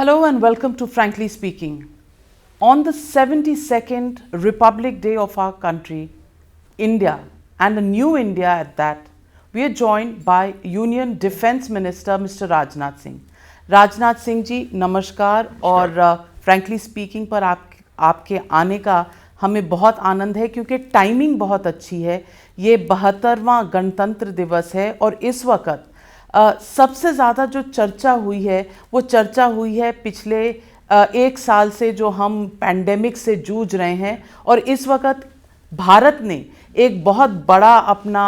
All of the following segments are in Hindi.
Hello and welcome to Frankly Speaking. On the 72nd Republic Day of our country, India, and a new India at that, we are joined by Union Defence Minister Mr. Rajnath Singh. Rajnath Singh ji नमस्कार और फ्रैंकली स्पीकिंग पर आपके आने का हमें बहुत आनंद है क्योंकि टाइमिंग बहुत अच्छी है। ये 72वां गणतंत्र दिवस है और इस वक्त सबसे ज़्यादा जो चर्चा हुई है वो चर्चा हुई है पिछले एक साल से जो हम पैंडेमिक से जूझ रहे हैं और इस वक्त भारत ने एक बहुत बड़ा अपना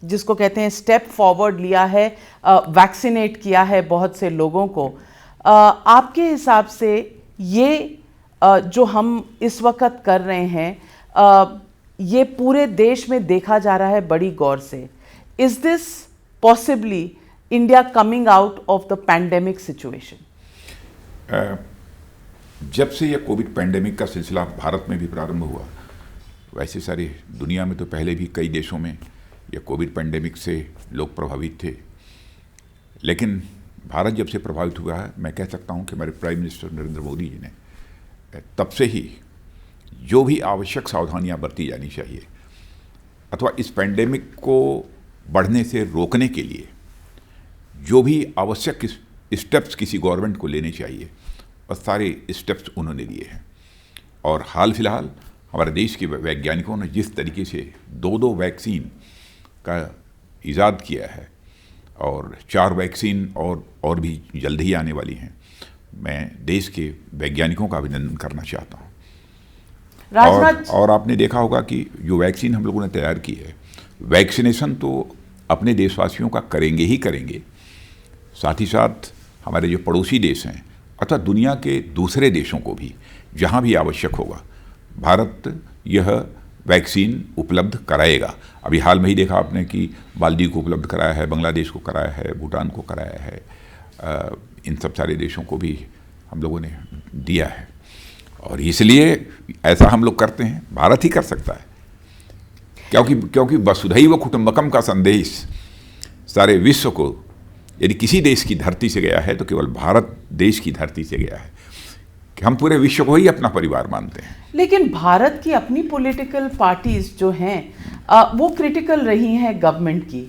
जिसको कहते हैं स्टेप फॉरवर्ड लिया है, वैक्सीनेट किया है बहुत से लोगों को। आपके हिसाब से ये जो हम इस वक्त कर रहे हैं ये पूरे देश में देखा जा रहा है बड़ी गौर से। Is this possibly India coming out of the pandemic situation? जब से यह कोविड पैंडेमिक का सिलसिला भारत में भी प्रारंभ हुआ, वैसे सारी दुनिया में तो पहले भी कई देशों में यह कोविड पैंडेमिक से लोग प्रभावित थे, लेकिन भारत जब से प्रभावित हुआ है, मैं कह सकता हूं कि हमारे प्राइम मिनिस्टर नरेंद्र मोदी जी ने तब से ही जो भी आवश्यक सावधानियां बरती जानी चाहिए अथवा इस पैंडेमिक को बढ़ने से रोकने के लिए जो भी आवश्यक स्टेप्स किसी गवर्नमेंट को लेने चाहिए और सारे स्टेप्स उन्होंने लिए हैं। और हाल फिलहाल हमारे देश के वैज्ञानिकों ने जिस तरीके से दो वैक्सीन का इजाद किया है और 4 वैक्सीन और भी जल्द ही आने वाली हैं, मैं देश के वैज्ञानिकों का अभिनंदन करना चाहता हूँ। और आपने देखा होगा कि जो वैक्सीन हम लोगों ने तैयार की है, वैक्सीनेशन तो अपने देशवासियों का करेंगे ही करेंगे, साथ ही साथ हमारे जो पड़ोसी देश हैं अथवा दुनिया के दूसरे देशों को भी जहाँ भी आवश्यक होगा भारत यह वैक्सीन उपलब्ध कराएगा। अभी हाल में ही देखा आपने कि मालदीव को उपलब्ध कराया है, बांग्लादेश को कराया है, भूटान को कराया है, इन सब सारे देशों को भी हम लोगों ने दिया है। और इसलिए ऐसा हम लोग करते हैं, भारत ही कर सकता है, क्योंकि वसुधैव कुटुंबकम का संदेश सारे विश्व को यदि किसी देश की धरती से गया है तो केवल भारत देश की धरती से गया है कि हम पूरे विश्व को ही अपना परिवार मानते हैं। लेकिन भारत की अपनी पॉलिटिकल पार्टीज जो हैं वो क्रिटिकल रही हैं गवर्नमेंट की।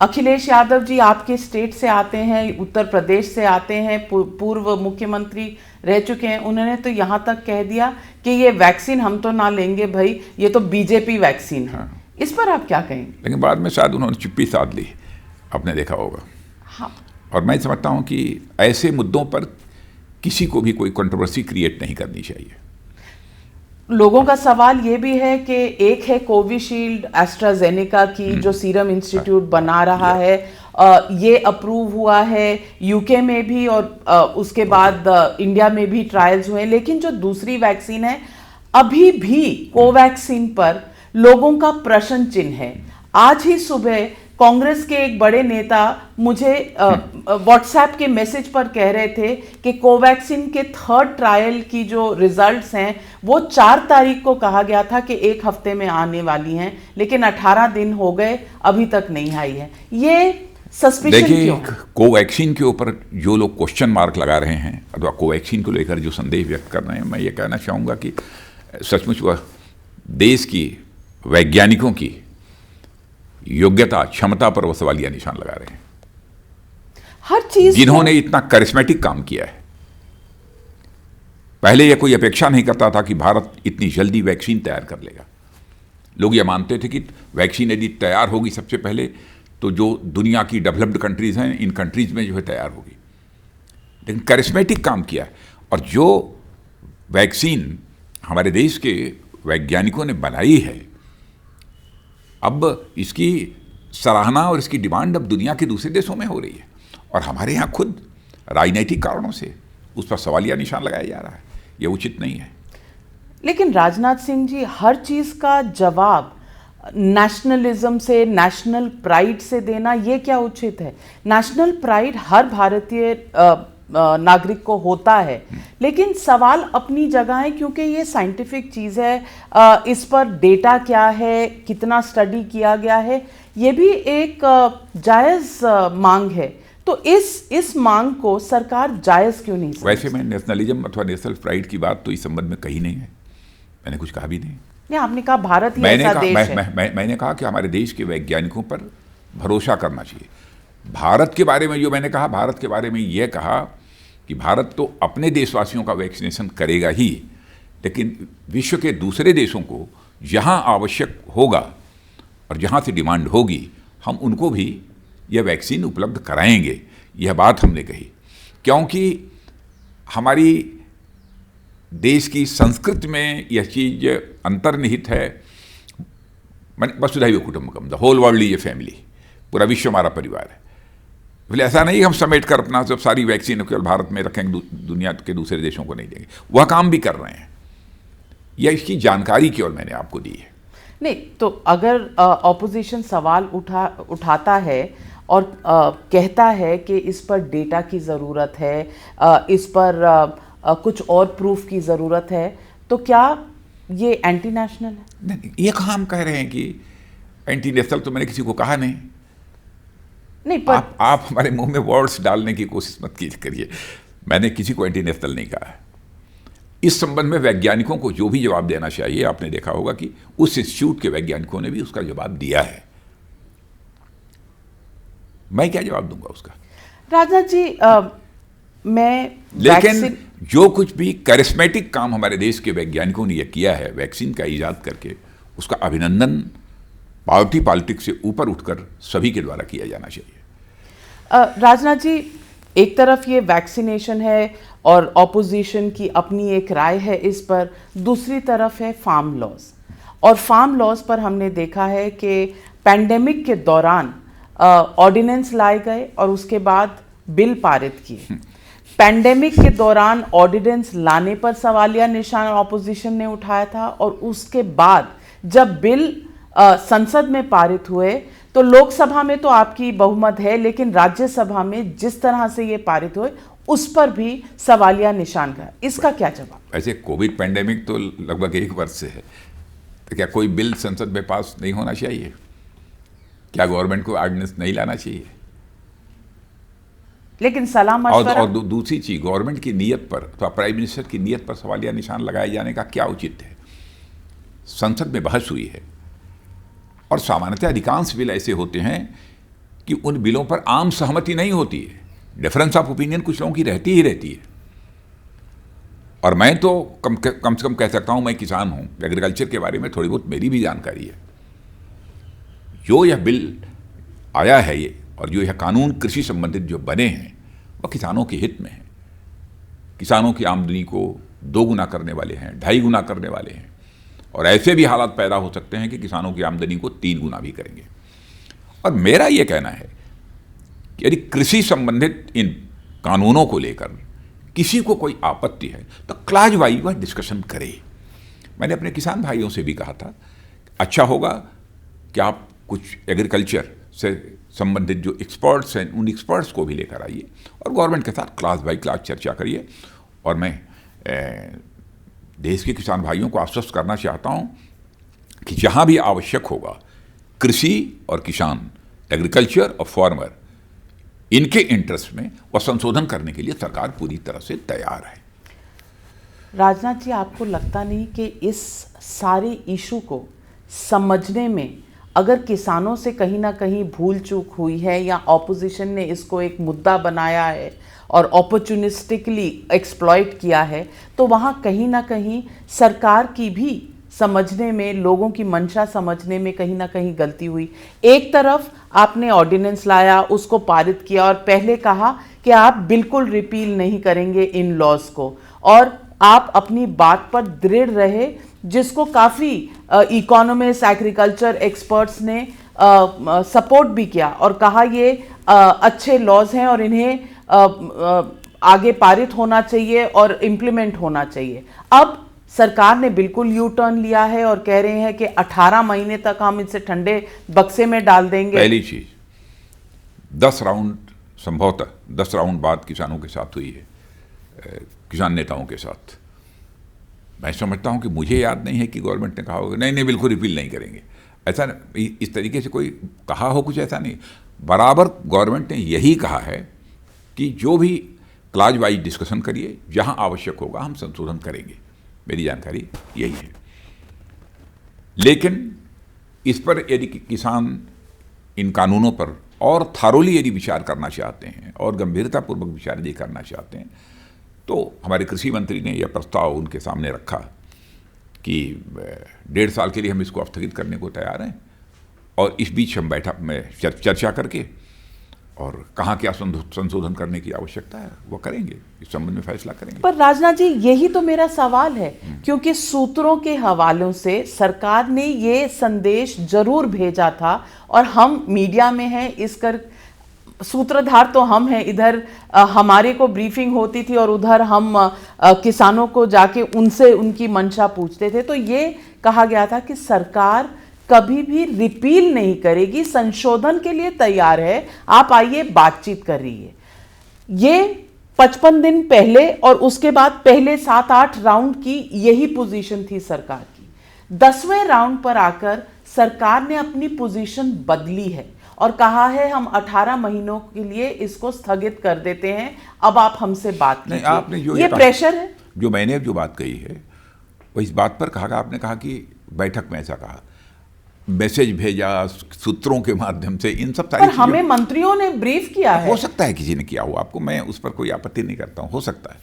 अखिलेश यादव जी आपके स्टेट से आते हैं, उत्तर प्रदेश से आते हैं, पूर्व मुख्यमंत्री रह चुके हैं। उन्होंने तो यहाँ तक कह दिया कि ये वैक्सीन हम तो ना लेंगे भाई, ये तो बीजेपी वैक्सीन है। हाँ। इस पर आप क्या कहेंगे? लेकिन बाद में शायद उन्होंने चुप्पी साध ली, आपने देखा होगा। हाँ। और मैं समझता हूँ कि ऐसे मुद्दों पर किसी को भी कोई कंट्रोवर्सी क्रिएट नहीं करनी चाहिए। लोगों का सवाल ये भी है कि एक है कोविशील्ड एस्ट्राजेनेका की जो सीरम इंस्टीट्यूट बना रहा है, ये अप्रूव हुआ है यूके में भी और उसके बाद इंडिया में भी ट्रायल्स हुए, लेकिन जो दूसरी वैक्सीन है अभी भी कोवैक्सीन पर लोगों का प्रश्न चिन्ह है। आज ही सुबह कांग्रेस के एक बड़े नेता मुझे व्हाट्सएप के मैसेज पर कह रहे थे कि कोवैक्सीन के 3rd ट्रायल की जो रिजल्ट्स हैं वो 4 तारीख को कहा गया था कि 1 हफ्ते में आने वाली हैं, लेकिन 18 दिन हो गए अभी तक नहीं आई है। ये सस्पिशन क्यों? कोवैक्सीन के ऊपर जो लोग क्वेश्चन मार्क लगा रहे हैं अथवा कोवैक्सीन को लेकर जो संदेह व्यक्त कर रहे हैं, मैं ये कहना चाहूँगा कि सचमुच वह देश की वैज्ञानिकों की योग्यता क्षमता पर वो सवालिया निशान लगा रहे हैं। हर चीज जिन्होंने इतना करिश्मेटिक काम किया है, पहले यह कोई अपेक्षा नहीं करता था कि भारत इतनी जल्दी वैक्सीन तैयार कर लेगा। लोग यह मानते थे कि वैक्सीन यदि तैयार होगी सबसे पहले तो जो दुनिया की डेवलप्ड कंट्रीज हैं, इन कंट्रीज में जो है तैयार होगी, लेकिन करिश्मेटिक काम किया। और जो वैक्सीन हमारे देश के वैज्ञानिकों ने बनाई है, अब इसकी सराहना और इसकी डिमांड अब दुनिया के दूसरे देशों में हो रही है और हमारे यहाँ खुद राजनीतिक कारणों से उस पर सवालिया निशान लगाया जा रहा है। यह उचित नहीं है। लेकिन राजनाथ सिंह जी, हर चीज का जवाब नेशनलिज्म से, नेशनल प्राइड से देना ये क्या उचित है? नेशनल प्राइड हर भारतीय नागरिक को होता है, लेकिन सवाल अपनी जगह है क्योंकि ये साइंटिफिक चीज़ है। इस पर डेटा क्या है, कितना स्टडी किया गया है, ये भी एक जायज़ मांग है। तो इस मांग को सरकार जायज क्यों नहीं समझती? वैसे मैं नेशनलिज्म अथवा नेशनल प्राइड की बात तो इस संबंध में कही नहीं है, मैंने कुछ कहा भी नहीं। नहीं, आपने कहा भारत ही ऐसा देश है। मैंने कहा कि हमारे देश के वैज्ञानिकों पर भरोसा करना चाहिए। भारत के बारे में जो मैंने कहा, भारत के बारे में यह कहा कि भारत तो अपने देशवासियों का वैक्सीनेशन करेगा ही, लेकिन विश्व के दूसरे देशों को जहां आवश्यक होगा और जहां से डिमांड होगी, हम उनको भी यह वैक्सीन उपलब्ध कराएंगे। यह बात हमने कही क्योंकि हमारी देश की संस्कृति में यह चीज़ अंतर्निहित है। वसुधैव कुटुंबकम, the whole world is a family, पूरा विश्व हमारा परिवार है। बोले ऐसा नहीं हम समेट कर अपना जब सारी वैक्सीन केवल भारत में रखेंगे, दुनिया के दूसरे देशों को नहीं देंगे। वह काम भी कर रहे हैं, यह इसकी जानकारी केवल मैंने आपको दी है। नहीं तो अगर ऑपोजिशन सवाल उठाता है और कहता है कि इस पर डेटा की ज़रूरत है, इस पर कुछ और प्रूफ की ज़रूरत है, तो क्या ये एंटी नेशनल है? नहीं, ये कहाँ हम कह रहे हैं कि एंटी नेशनल, तो मैंने किसी को कहा नहीं। नहीं पर आप हमारे मुंह में वर्ड्स डालने की कोशिश मत करिए। मैंने किसी को एंटी नेशनल नहीं कहा है। इस संबंध में वैज्ञानिकों को जो भी जवाब देना चाहिए, आपने देखा होगा कि उस इंस्टीट्यूट के वैज्ञानिकों ने भी उसका जवाब दिया है। मैं क्या जवाब दूंगा उसका? राजनाथ जी, लेकिन जो कुछ भी करिश्मेटिक काम हमारे देश के वैज्ञानिकों ने यह किया है वैक्सीन का इजाद करके, उसका अभिनंदन पार्टी पॉलिटिक्स से ऊपर उठकर सभी के द्वारा किया जाना चाहिए। राजनाथ जी, एक तरफ ये वैक्सीनेशन है और ऑपोजिशन की अपनी एक राय है इस पर, दूसरी तरफ है फार्म लॉज। और फार्म लॉज पर हमने देखा है कि पैंडेमिक के दौरान ऑर्डिनेंस लाए गए और उसके बाद बिल पारित किए। पैंडेमिक के दौरान ऑर्डिनेंस लाने पर सवालिया निशान ऑपोजिशन ने उठाया था, और उसके बाद जब बिल संसद में पारित हुए तो लोकसभा में तो आपकी बहुमत है, लेकिन राज्यसभा में जिस तरह से ये पारित हुए उस पर भी सवालिया निशान का, इसका क्या जवाब? वैसे कोविड पैंडेमिक तो लगभग 1 वर्ष से है, तो क्या कोई बिल संसद में पास नहीं होना चाहिए? क्या गवर्नमेंट को ऑर्डिनेंस नहीं लाना चाहिए? लेकिन सलाह मशवरा और दूसरी चीज, गवर्नमेंट की नीयत पर अथवा प्राइम मिनिस्टर की नीयत पर सवालिया निशान लगाए जाने का क्या उचित है? संसद में बहस हुई है और सामान्यतः अधिकांश बिल ऐसे होते हैं कि उन बिलों पर आम सहमति नहीं होती है, डिफरेंस ऑफ ओपिनियन कुछ लोगों की रहती ही रहती है। और मैं तो कम से कम कह सकता हूं, मैं किसान हूं, एग्रीकल्चर के बारे में थोड़ी बहुत मेरी भी जानकारी है। जो यह बिल आया है ये और जो यह कानून कृषि संबंधित जो बने हैं वह किसानों के हित में है। किसानों की आमदनी को 2 गुना करने वाले हैं, 2.5 गुना करने वाले हैं, और ऐसे भी हालात पैदा हो सकते हैं कि किसानों की आमदनी को 3 गुना भी करेंगे। और मेरा यह कहना है कि यदि कृषि संबंधित इन कानूनों को लेकर किसी को कोई आपत्ति है तो क्लाज वाइज वह डिस्कशन करे। मैंने अपने किसान भाइयों से भी कहा था, अच्छा होगा कि आप कुछ एग्रीकल्चर से संबंधित जो एक्सपर्ट्स हैं उन एक्सपर्ट्स को भी लेकर आइए और गवर्नमेंट के साथ क्लास बाई क्लास चर्चा करिए। और मैं देश के किसान भाइयों को आश्वस्त करना चाहता हूं कि जहां भी आवश्यक होगा, कृषि और किसान, एग्रीकल्चर और फार्मर, इनके इंटरेस्ट में वह संशोधन करने के लिए सरकार पूरी तरह से तैयार है। राजनाथ जी, आपको लगता नहीं कि इस सारे इशू को समझने में अगर किसानों से कहीं ना कहीं भूल चूक हुई है या ऑपोजिशन ने इसको एक मुद्दा बनाया है और अपॉर्चुनिस्टिकली एक्सप्लॉइट किया है, तो वहाँ कहीं ना कहीं सरकार की भी समझने में, लोगों की मंशा समझने में कहीं ना कहीं गलती हुई? एक तरफ आपने ऑर्डिनेंस लाया, उसको पारित किया और पहले कहा कि आप बिल्कुल रिपील नहीं करेंगे इन लॉज को, और आप अपनी बात पर दृढ़ रहे, जिसको काफ़ी इकोनॉमिस्ट, एग्रीकल्चर एक्सपर्ट्स ने सपोर्ट भी किया और कहा ये अच्छे लॉज हैं और इन्हें आगे पारित होना चाहिए और इम्प्लीमेंट होना चाहिए। अब सरकार ने बिल्कुल यू टर्न लिया है और कह रहे हैं कि 18 महीने तक हम इसे ठंडे बक्से में डाल देंगे। पहली चीज, 10 राउंड, संभवतः 10 राउंड बाद किसानों के साथ हुई है, किसान नेताओं के साथ। मैं समझता हूं कि मुझे याद नहीं है कि गवर्नमेंट ने कहा होगा नहीं बिल्कुल रिपील नहीं करेंगे, ऐसा इस तरीके से कोई कहा हो, कुछ ऐसा नहीं। बराबर गवर्नमेंट ने यही कहा है कि जो भी क्लाज वाइज डिस्कशन करिए, जहां आवश्यक होगा हम संशोधन करेंगे। मेरी जानकारी यही है। लेकिन इस पर यदि किसान इन कानूनों पर और थारोली यदि विचार करना चाहते हैं और गंभीरतापूर्वक विचार यदि करना चाहते हैं, तो हमारे कृषि मंत्री ने यह प्रस्ताव उनके सामने रखा कि 1.5 साल के लिए हम इसको स्थगित करने को तैयार हैं, और इस बीच हम बैठक में चर्चा करके और कहाँ क्या संशोधन करने की आवश्यकता है वो करेंगे, इस संबंध में फैसला करेंगे। पर राजनाथ जी, यही तो मेरा सवाल है, क्योंकि सूत्रों के हवालों से सरकार ने ये संदेश जरूर भेजा था, और हम मीडिया में हैं, इसकर सूत्रधार तो हम हैं। इधर हमारे को ब्रीफिंग होती थी और उधर हम किसानों को जाके उनसे उनकी मंशा पूछते थे। तो ये कहा गया था कि सरकार कभी भी रिपील नहीं करेगी, संशोधन के लिए तैयार है, आप आइए बातचीत कर रही है। ये 55 दिन पहले और उसके बाद पहले 7-8 राउंड की यही पोजीशन थी सरकार की। 10वें राउंड पर आकर सरकार ने अपनी पोजीशन बदली है और कहा है हम 18 महीनों के लिए इसको स्थगित कर देते हैं, अब आप हमसे बात कीजिए। आपने जो ये प्रेशर है। जो मैंने जो बात कही है वो इस बात पर कहा, आपने कहा कि बैठक में ऐसा कहा, मैसेज भेजा सूत्रों के माध्यम से, इन सब सारी पर हमें मंत्रियों ने ब्रीफ किया है। हो सकता है किसी ने किया हो, आपको मैं उस पर कोई आपत्ति नहीं करता हूं, हो सकता है।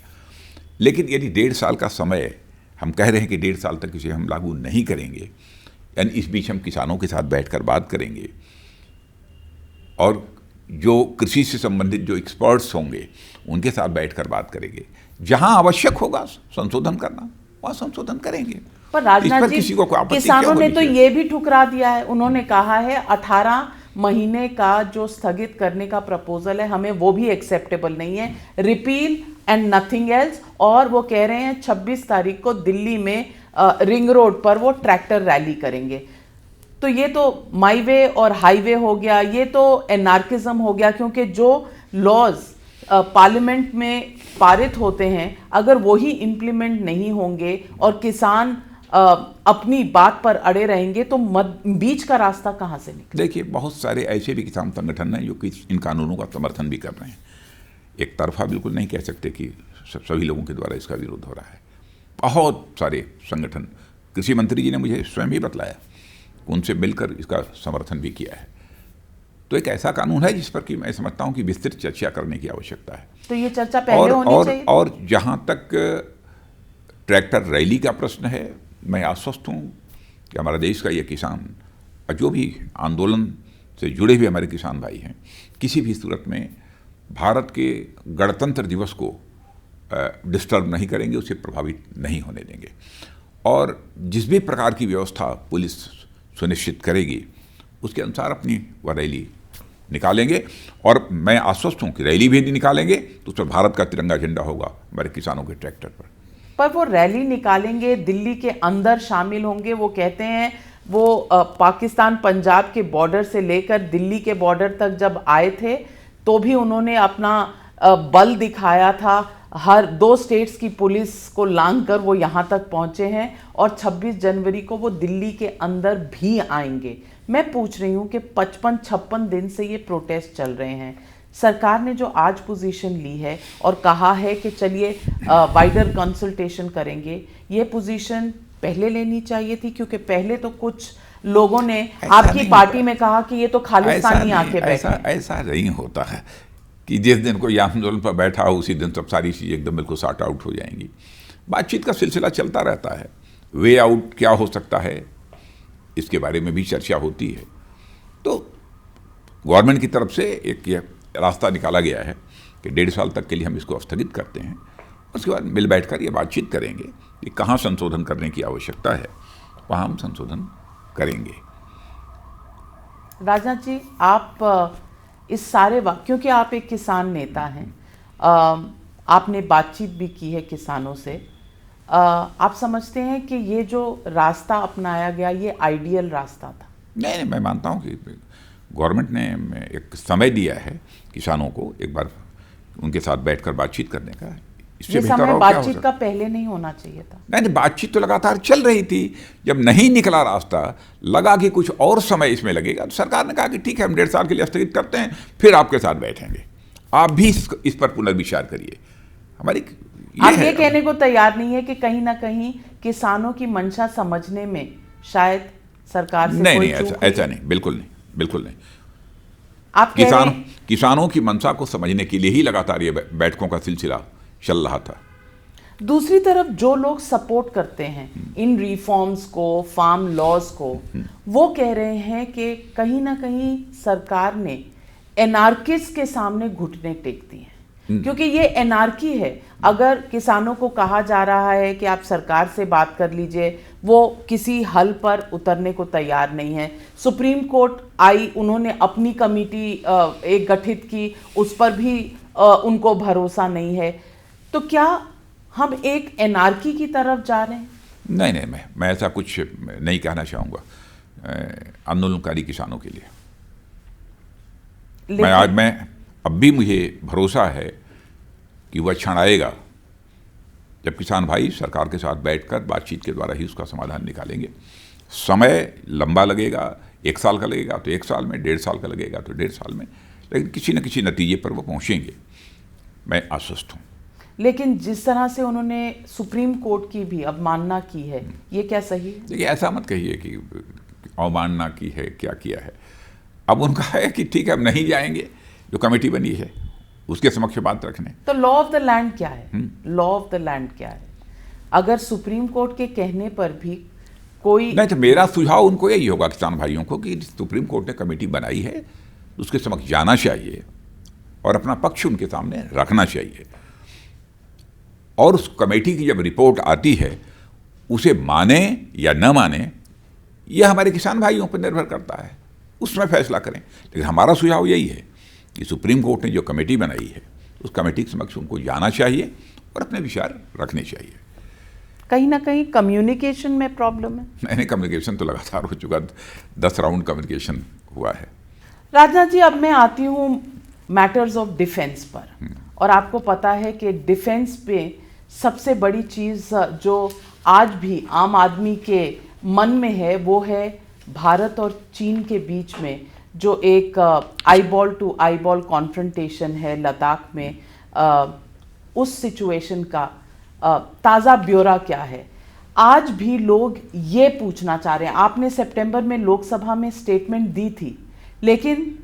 लेकिन यदि 1.5 साल का समय हम कह रहे हैं कि 1.5 साल तक इसे हम लागू नहीं करेंगे, यानी इस बीच हम किसानों के साथ बैठकर बात करेंगे और जो कृषि से संबंधित जो एक्सपर्ट्स होंगे उनके साथ बैठकर बात करेंगे, जहां आवश्यक होगा संशोधन करना वहां संशोधन करेंगे। पर राजनाथ जी, किसानों ने तो ये भी ठुकरा दिया है, उन्होंने कहा है 18 महीने का जो स्थगित करने का प्रपोजल है हमें वो भी एक्सेप्टेबल नहीं है, रिपील एंड नथिंग एल्स। और वो कह रहे हैं 26 तारीख को दिल्ली में रिंग रोड पर वो ट्रैक्टर रैली करेंगे। तो ये तो माई वे और हाईवे हो गया, ये तो एनार्किज्म हो गया, क्योंकि जो लॉज पार्लियामेंट में पारित होते हैं अगर वही इम्प्लीमेंट नहीं होंगे और किसान अपनी बात पर अड़े रहेंगे तो बीच का रास्ता कहां से निकले? देखिए, बहुत सारे ऐसे भी किसान संगठन हैं जो कि इन कानूनों का समर्थन भी कर रहे हैं। एक तरफा बिल्कुल नहीं कह सकते कि सभी लोगों के द्वारा इसका विरोध हो रहा है। बहुत सारे संगठन, कृषि मंत्री जी ने मुझे स्वयं ही बतलाया, उनसे मिलकर इसका समर्थन भी किया है। तो एक ऐसा कानून है जिस पर कि मैं समझता हूं कि विस्तृत चर्चा करने की आवश्यकता है। तो ये चर्चा पहले होनी चाहिए। और जहां तक ट्रैक्टर रैली का प्रश्न है, मैं आश्वस्त हूं कि हमारा देश का ये किसान और जो भी आंदोलन से जुड़े हुए हमारे किसान भाई हैं, किसी भी सूरत में भारत के गणतंत्र दिवस को डिस्टर्ब नहीं करेंगे, उसे प्रभावित नहीं होने देंगे। और जिस भी प्रकार की व्यवस्था पुलिस सुनिश्चित करेगी उसके अनुसार अपनी वह रैली निकालेंगे। और मैं आश्वस्त हूं कि रैली भी यदि निकालेंगे तो उस पर भारत का तिरंगा झंडा होगा हमारे किसानों के ट्रैक्टर पर। वो रैली निकालेंगे, दिल्ली के अंदर शामिल होंगे। वो कहते हैं वो पाकिस्तान पंजाब के बॉर्डर से लेकर दिल्ली के बॉर्डर तक जब आए थे तो भी उन्होंने अपना बल दिखाया था। हर 2 स्टेट्स की पुलिस को लांघ कर वो यहाँ तक पहुँचे हैं और 26 जनवरी को वो दिल्ली के अंदर भी आएंगे। मैं पूछ रही हूँ कि 55-56 दिन से ये प्रोटेस्ट चल रहे हैं, सरकार ने जो आज पोजीशन ली है और कहा है कि चलिए वाइडर कंसल्टेशन करेंगे, ये पोजीशन पहले लेनी चाहिए थी, क्योंकि पहले तो कुछ लोगों ने आपकी पार्टी में कहा कि ये तो खालिस्तानी आके बैठे। ऐसा नहीं होता है कि जिस दिन कोई आंदोलन पर बैठा हो उसी दिन सब सारी चीज़ें एकदम बिल्कुल सॉर्ट आउट हो जाएंगी। बातचीत का सिलसिला चलता रहता है। वे आउट क्या हो सकता है इसके बारे में भी चर्चा होती है। तो गवर्नमेंट की तरफ से एक यह रास्ता निकाला गया है कि 1.5 साल तक के लिए हम इसको स्थगित करते हैं, उसके बाद मिल बैठकर ये बातचीत करेंगे कि कहाँ संशोधन करने की आवश्यकता है, वहाँ हम संशोधन करेंगे। राजनाथ जी, आप इस सारे क्योंकि आप एक किसान नेता हैं, आपने बातचीत भी की है किसानों से, आप समझते हैं कि ये जो रास्ता अपनाया गया ये आइडियल रास्ता था? नहीं, मैं मानता हूँ कि गवर्नमेंट ने एक समय दिया है किसानों को एक बार उनके साथ बैठकर बातचीत करने का। ये समय बातचीत का पहले नहीं होना चाहिए था? नहीं, बातचीत तो लगातार चल रही थी। जब नहीं निकला रास्ता, लगा कि कुछ और समय इसमें लगेगा, तो सरकार ने कहा कि ठीक है हम 1.5 साल के लिए स्थगित करते हैं, फिर आपके साथ बैठेंगे। आप भी इस पर पुनर्विचार करिए। हमारी आप ये कहने को तैयार नहीं है कि कहीं ना कहीं किसानों की मंशा समझने में शायद सरकार से नहीं कोई नहीं, चूक ऐसा हुई? नहीं, बिल्कुल नहीं, बिल्कुल नहीं। आप कह रहे हैं किसानों की मंशा को समझने के लिए ही लगातार ये बैठकों का सिलसिला चल रहा था। दूसरी तरफ जो लोग सपोर्ट करते हैं इन रिफॉर्म्स को, फार्म लॉज को, वो कह रहे हैं कि कहीं ना कहीं सरकार ने एनार्किस्ट के सामने घुटने टेक दिए हैं, क्योंकि ये एनार्की है। अगर किसानों को कहा जा रहा है कि आप सरकार से बात कर लीजिए, वो किसी हल पर उतरने को तैयार नहीं है। सुप्रीम कोर्ट आई, उन्होंने अपनी कमेटी एक गठित की, उस पर भी उनको भरोसा नहीं है। तो क्या हम एक एनार्की की तरफ जा रहे हैं? नहीं नहीं, मैं ऐसा कुछ नहीं कहना चाहूँगा आंदोलनकारी किसानों के लिए। मैं अब भी मुझे भरोसा है कि वह क्षण आएगा जब किसान भाई सरकार के साथ बैठकर बातचीत के द्वारा ही उसका समाधान निकालेंगे। समय लंबा लगेगा, 1 साल का लगेगा तो 1 साल में, 1.5 साल का लगेगा तो 1.5 साल में, लेकिन किसी न किसी नतीजे पर वो पहुँचेंगे, मैं आश्वस्त हूँ। लेकिन जिस तरह से उन्होंने सुप्रीम कोर्ट की भी अवमानना की है, ये क्या सही है? देखिए, ऐसा मत कहिए कि अवमानना की है, क्या किया है। अब उनका है कि ठीक है, अब नहीं जाएंगे, जो कमेटी बनी है उसके समक्ष बात रखने। तो लॉ ऑफ द लैंड क्या है? लॉ ऑफ द लैंड क्या है? अगर सुप्रीम कोर्ट के कहने पर भी कोई नहीं, तो मेरा सुझाव उनको यही होगा, किसान भाइयों को, कि सुप्रीम कोर्ट ने कमेटी बनाई है, उसके समक्ष जाना चाहिए और अपना पक्ष उनके सामने रखना चाहिए। और उस कमेटी की जब रिपोर्ट आती है, उसे माने या न माने, यह हमारे किसान भाइयों पर निर्भर करता है, उसमें फैसला करें। लेकिन हमारा सुझाव यही है कि सुप्रीम कोर्ट ने जो कमेटी बनाई है, उस कमेटी के समक्ष उनको जाना चाहिए और अपने विचार रखने चाहिए। कहीं ना कहीं कम्युनिकेशन में प्रॉब्लम है। नहीं, कम्युनिकेशन तो लगातार हो चुका, 10 राउंड कम्युनिकेशन हुआ है। राजनाथ जी, अब मैं आती हूँ मैटर्स ऑफ डिफेंस पर, और आपको पता है कि डिफेंस पे सबसे बड़ी चीज़ जो आज भी आम आदमी के मन में है, वो है भारत और चीन के बीच में जो एक आईबॉल टू आईबॉल कॉन्फ्रंटेशन है लद्दाख में। उस सिचुएशन का ताज़ा ब्यौरा क्या है? आज भी लोग ये पूछना चाह रहे हैं, आपने सितंबर में लोकसभा में स्टेटमेंट दी थी, लेकिन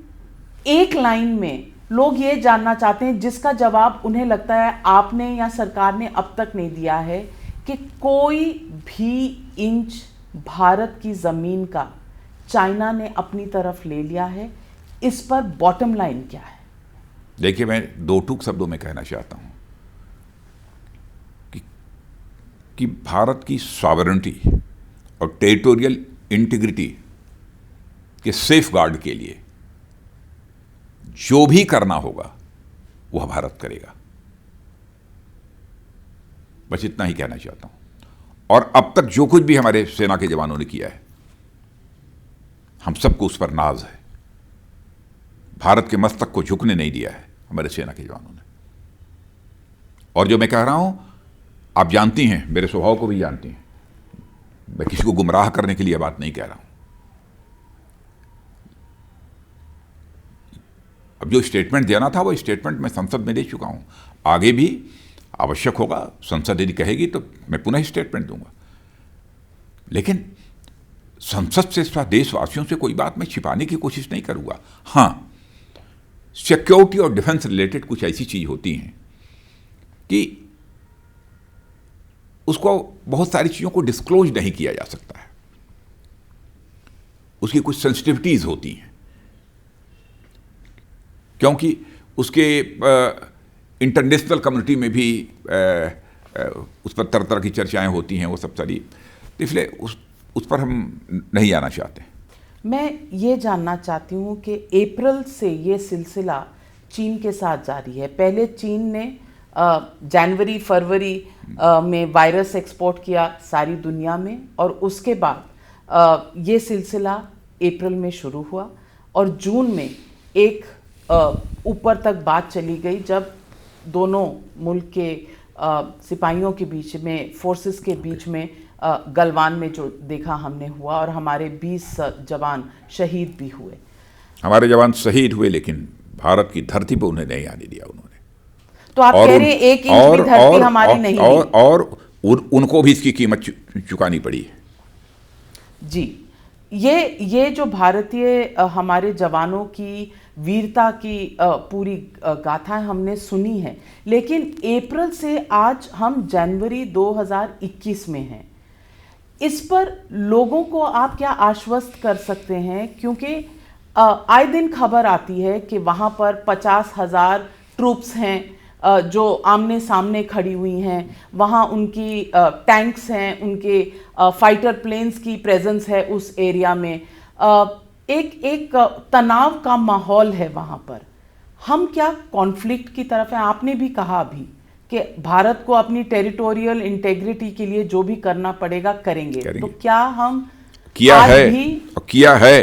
एक लाइन में लोग ये जानना चाहते हैं, जिसका जवाब उन्हें लगता है आपने या सरकार ने अब तक नहीं दिया है, कि कोई भी इंच भारत की ज़मीन का चाइना ने अपनी तरफ ले लिया है। इस पर बॉटम लाइन क्या है? देखिए, मैं 2 टूक शब्दों में कहना चाहता हूं कि भारत की सॉवरेनिटी और टेरिटोरियल इंटीग्रिटी के सेफ गार्ड के लिए जो भी करना होगा वह भारत करेगा। बस इतना ही कहना चाहता हूं। और अब तक जो कुछ भी हमारे सेना के जवानों ने किया है, हम सबको उस पर नाज है। भारत के मस्तक को झुकने नहीं दिया है हमारे सेना के जवानों ने। और जो मैं कह रहा हूं, आप जानती हैं, मेरे स्वभाव को भी जानती हैं, मैं किसी को गुमराह करने के लिए बात नहीं कह रहा हूं। अब जो स्टेटमेंट देना था, वो स्टेटमेंट मैं संसद में दे चुका हूं। आगे भी आवश्यक होगा, संसद यदि कहेगी तो मैं पुनः स्टेटमेंट दूंगा। लेकिन संसद से, देशवासियों से कोई बात मैं छिपाने की कोशिश नहीं करूंगा। हां, सिक्योरिटी और डिफेंस रिलेटेड कुछ ऐसी चीज होती हैं कि उसको, बहुत सारी चीजों को डिस्क्लोज नहीं किया जा सकता है, उसकी कुछ सेंसिटिविटीज होती हैं, क्योंकि उसके इंटरनेशनल कम्युनिटी में भी उस पर तरह तरह की चर्चाएं होती हैं, वो सब सारी, इसलिए उस पर हम नहीं आना चाहते। मैं ये जानना चाहती हूँ कि अप्रैल से ये सिलसिला चीन के साथ जारी है। पहले चीन ने जनवरी फरवरी में वायरस एक्सपोर्ट किया सारी दुनिया में, और उसके बाद ये सिलसिला अप्रैल में शुरू हुआ और जून में एक ऊपर तक बात चली गई, जब दोनों मुल्क के सिपाहियों के बीच में, फोर्सेस के बीच में गलवान में जो देखा हमने हुआ, और हमारे 20 जवान शहीद भी हुए। हमारे जवान शहीद हुए, लेकिन भारत की धरती पर उन्हें नहीं आने दिया उन्होंने। तो आप कह रहे हैं 1 इंच भी धरती हमारी नहीं दी। और उनको भी इसकी कीमत चुकानी पड़ी है। जी, ये जो भारतीय हमारे जवानों की वीरता की पूरी गाथा हमने सुनी है, लेकिन अप्रैल से आज हम जनवरी 2021 में हैं। इस पर लोगों को आप क्या आश्वस्त कर सकते हैं? क्योंकि आए दिन खबर आती है कि वहाँ पर 50,000 ट्रूप्स हैं जो आमने सामने खड़ी हुई हैं, वहाँ उनकी टैंक्स हैं, उनके फाइटर प्लेन्स की प्रेजेंस है उस एरिया में। एक तनाव का माहौल है वहाँ पर। हम क्या कॉन्फ्लिक्ट की तरफ हैं? आपने भी कहा अभी कि भारत को अपनी टेरिटोरियल इंटेग्रिटी के लिए जो भी करना पड़ेगा करेंगे। तो क्या हम किया आज है भी किया है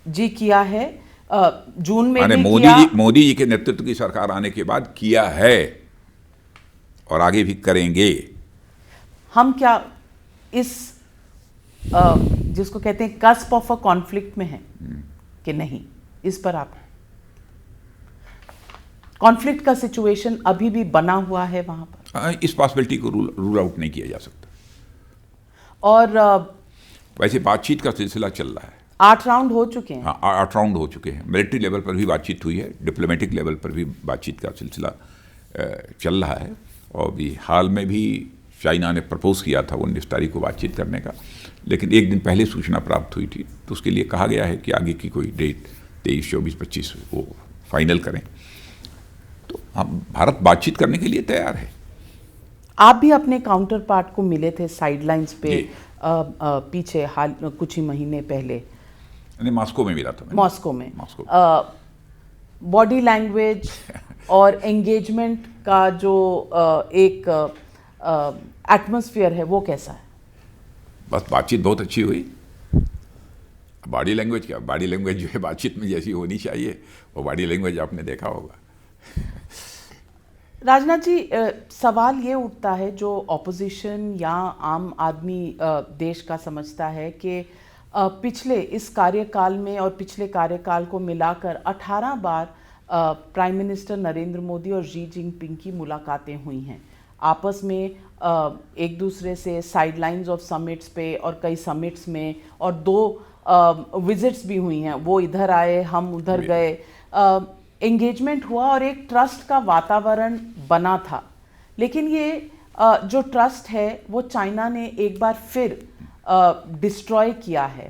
जी किया है। जून में भी मोदी जी के नेतृत्व की सरकार आने के बाद किया है और आगे भी करेंगे। हम क्या इस जिसको कहते हैं कस्प ऑफ अ कॉन्फ्लिक्ट में है कि नहीं? इस पर आप कॉन्फ्लिक्ट का सिचुएशन अभी भी बना हुआ है वहां पर? इस पॉसिबिलिटी को रूल आउट नहीं किया जा सकता। और वैसे बातचीत का सिलसिला चल रहा है। 8 राउंड हो चुके हैं। हाँ, 8 राउंड हो चुके हैं। मिलिट्री लेवल पर भी बातचीत हुई है, डिप्लोमेटिक लेवल पर भी बातचीत का सिलसिला चल रहा है। और भी हाल में भी चाइना ने प्रपोज किया था 19 तारीख को बातचीत करने का, लेकिन एक दिन पहले सूचना प्राप्त हुई थी, तो उसके लिए कहा गया है कि आगे की कोई डेट 23, 24, 25 वो फाइनल करें। तो हम भारत बातचीत करने के लिए तैयार है। आप भी अपने काउंटर पार्ट को मिले थे साइडलाइंस पे पीछे हाल कुछ ही महीने पहले। मॉस्को में मिला था। मॉस्को में बॉडी लैंग्वेज और एंगेजमेंट का जो एक एटमॉस्फेयर है वो कैसा है? बस बातचीत बहुत अच्छी हुई। बॉडी लैंग्वेज क्या, बॉडी लैंग्वेज जो है बातचीत में जैसी होनी चाहिए वो बॉडी लैंग्वेज आपने देखा होगा। राजनाथ जी, सवाल ये उठता है जो ऑपोजिशन या आम आदमी देश का समझता है कि पिछले इस कार्यकाल में और पिछले कार्यकाल को मिलाकर 18 बार प्राइम मिनिस्टर नरेंद्र मोदी और शी जिनपिंग की मुलाकातें हुई हैं। आपस में एक दूसरे से साइडलाइंस ऑफ समिट्स पे और कई समिट्स में, और 2 विजिट्स भी हुई हैं। वो इधर आए, हम उधर गए, एंगेजमेंट हुआ और एक ट्रस्ट का वातावरण बना था। लेकिन ये जो ट्रस्ट है वो चाइना ने एक बार फिर डिस्ट्रॉय किया है।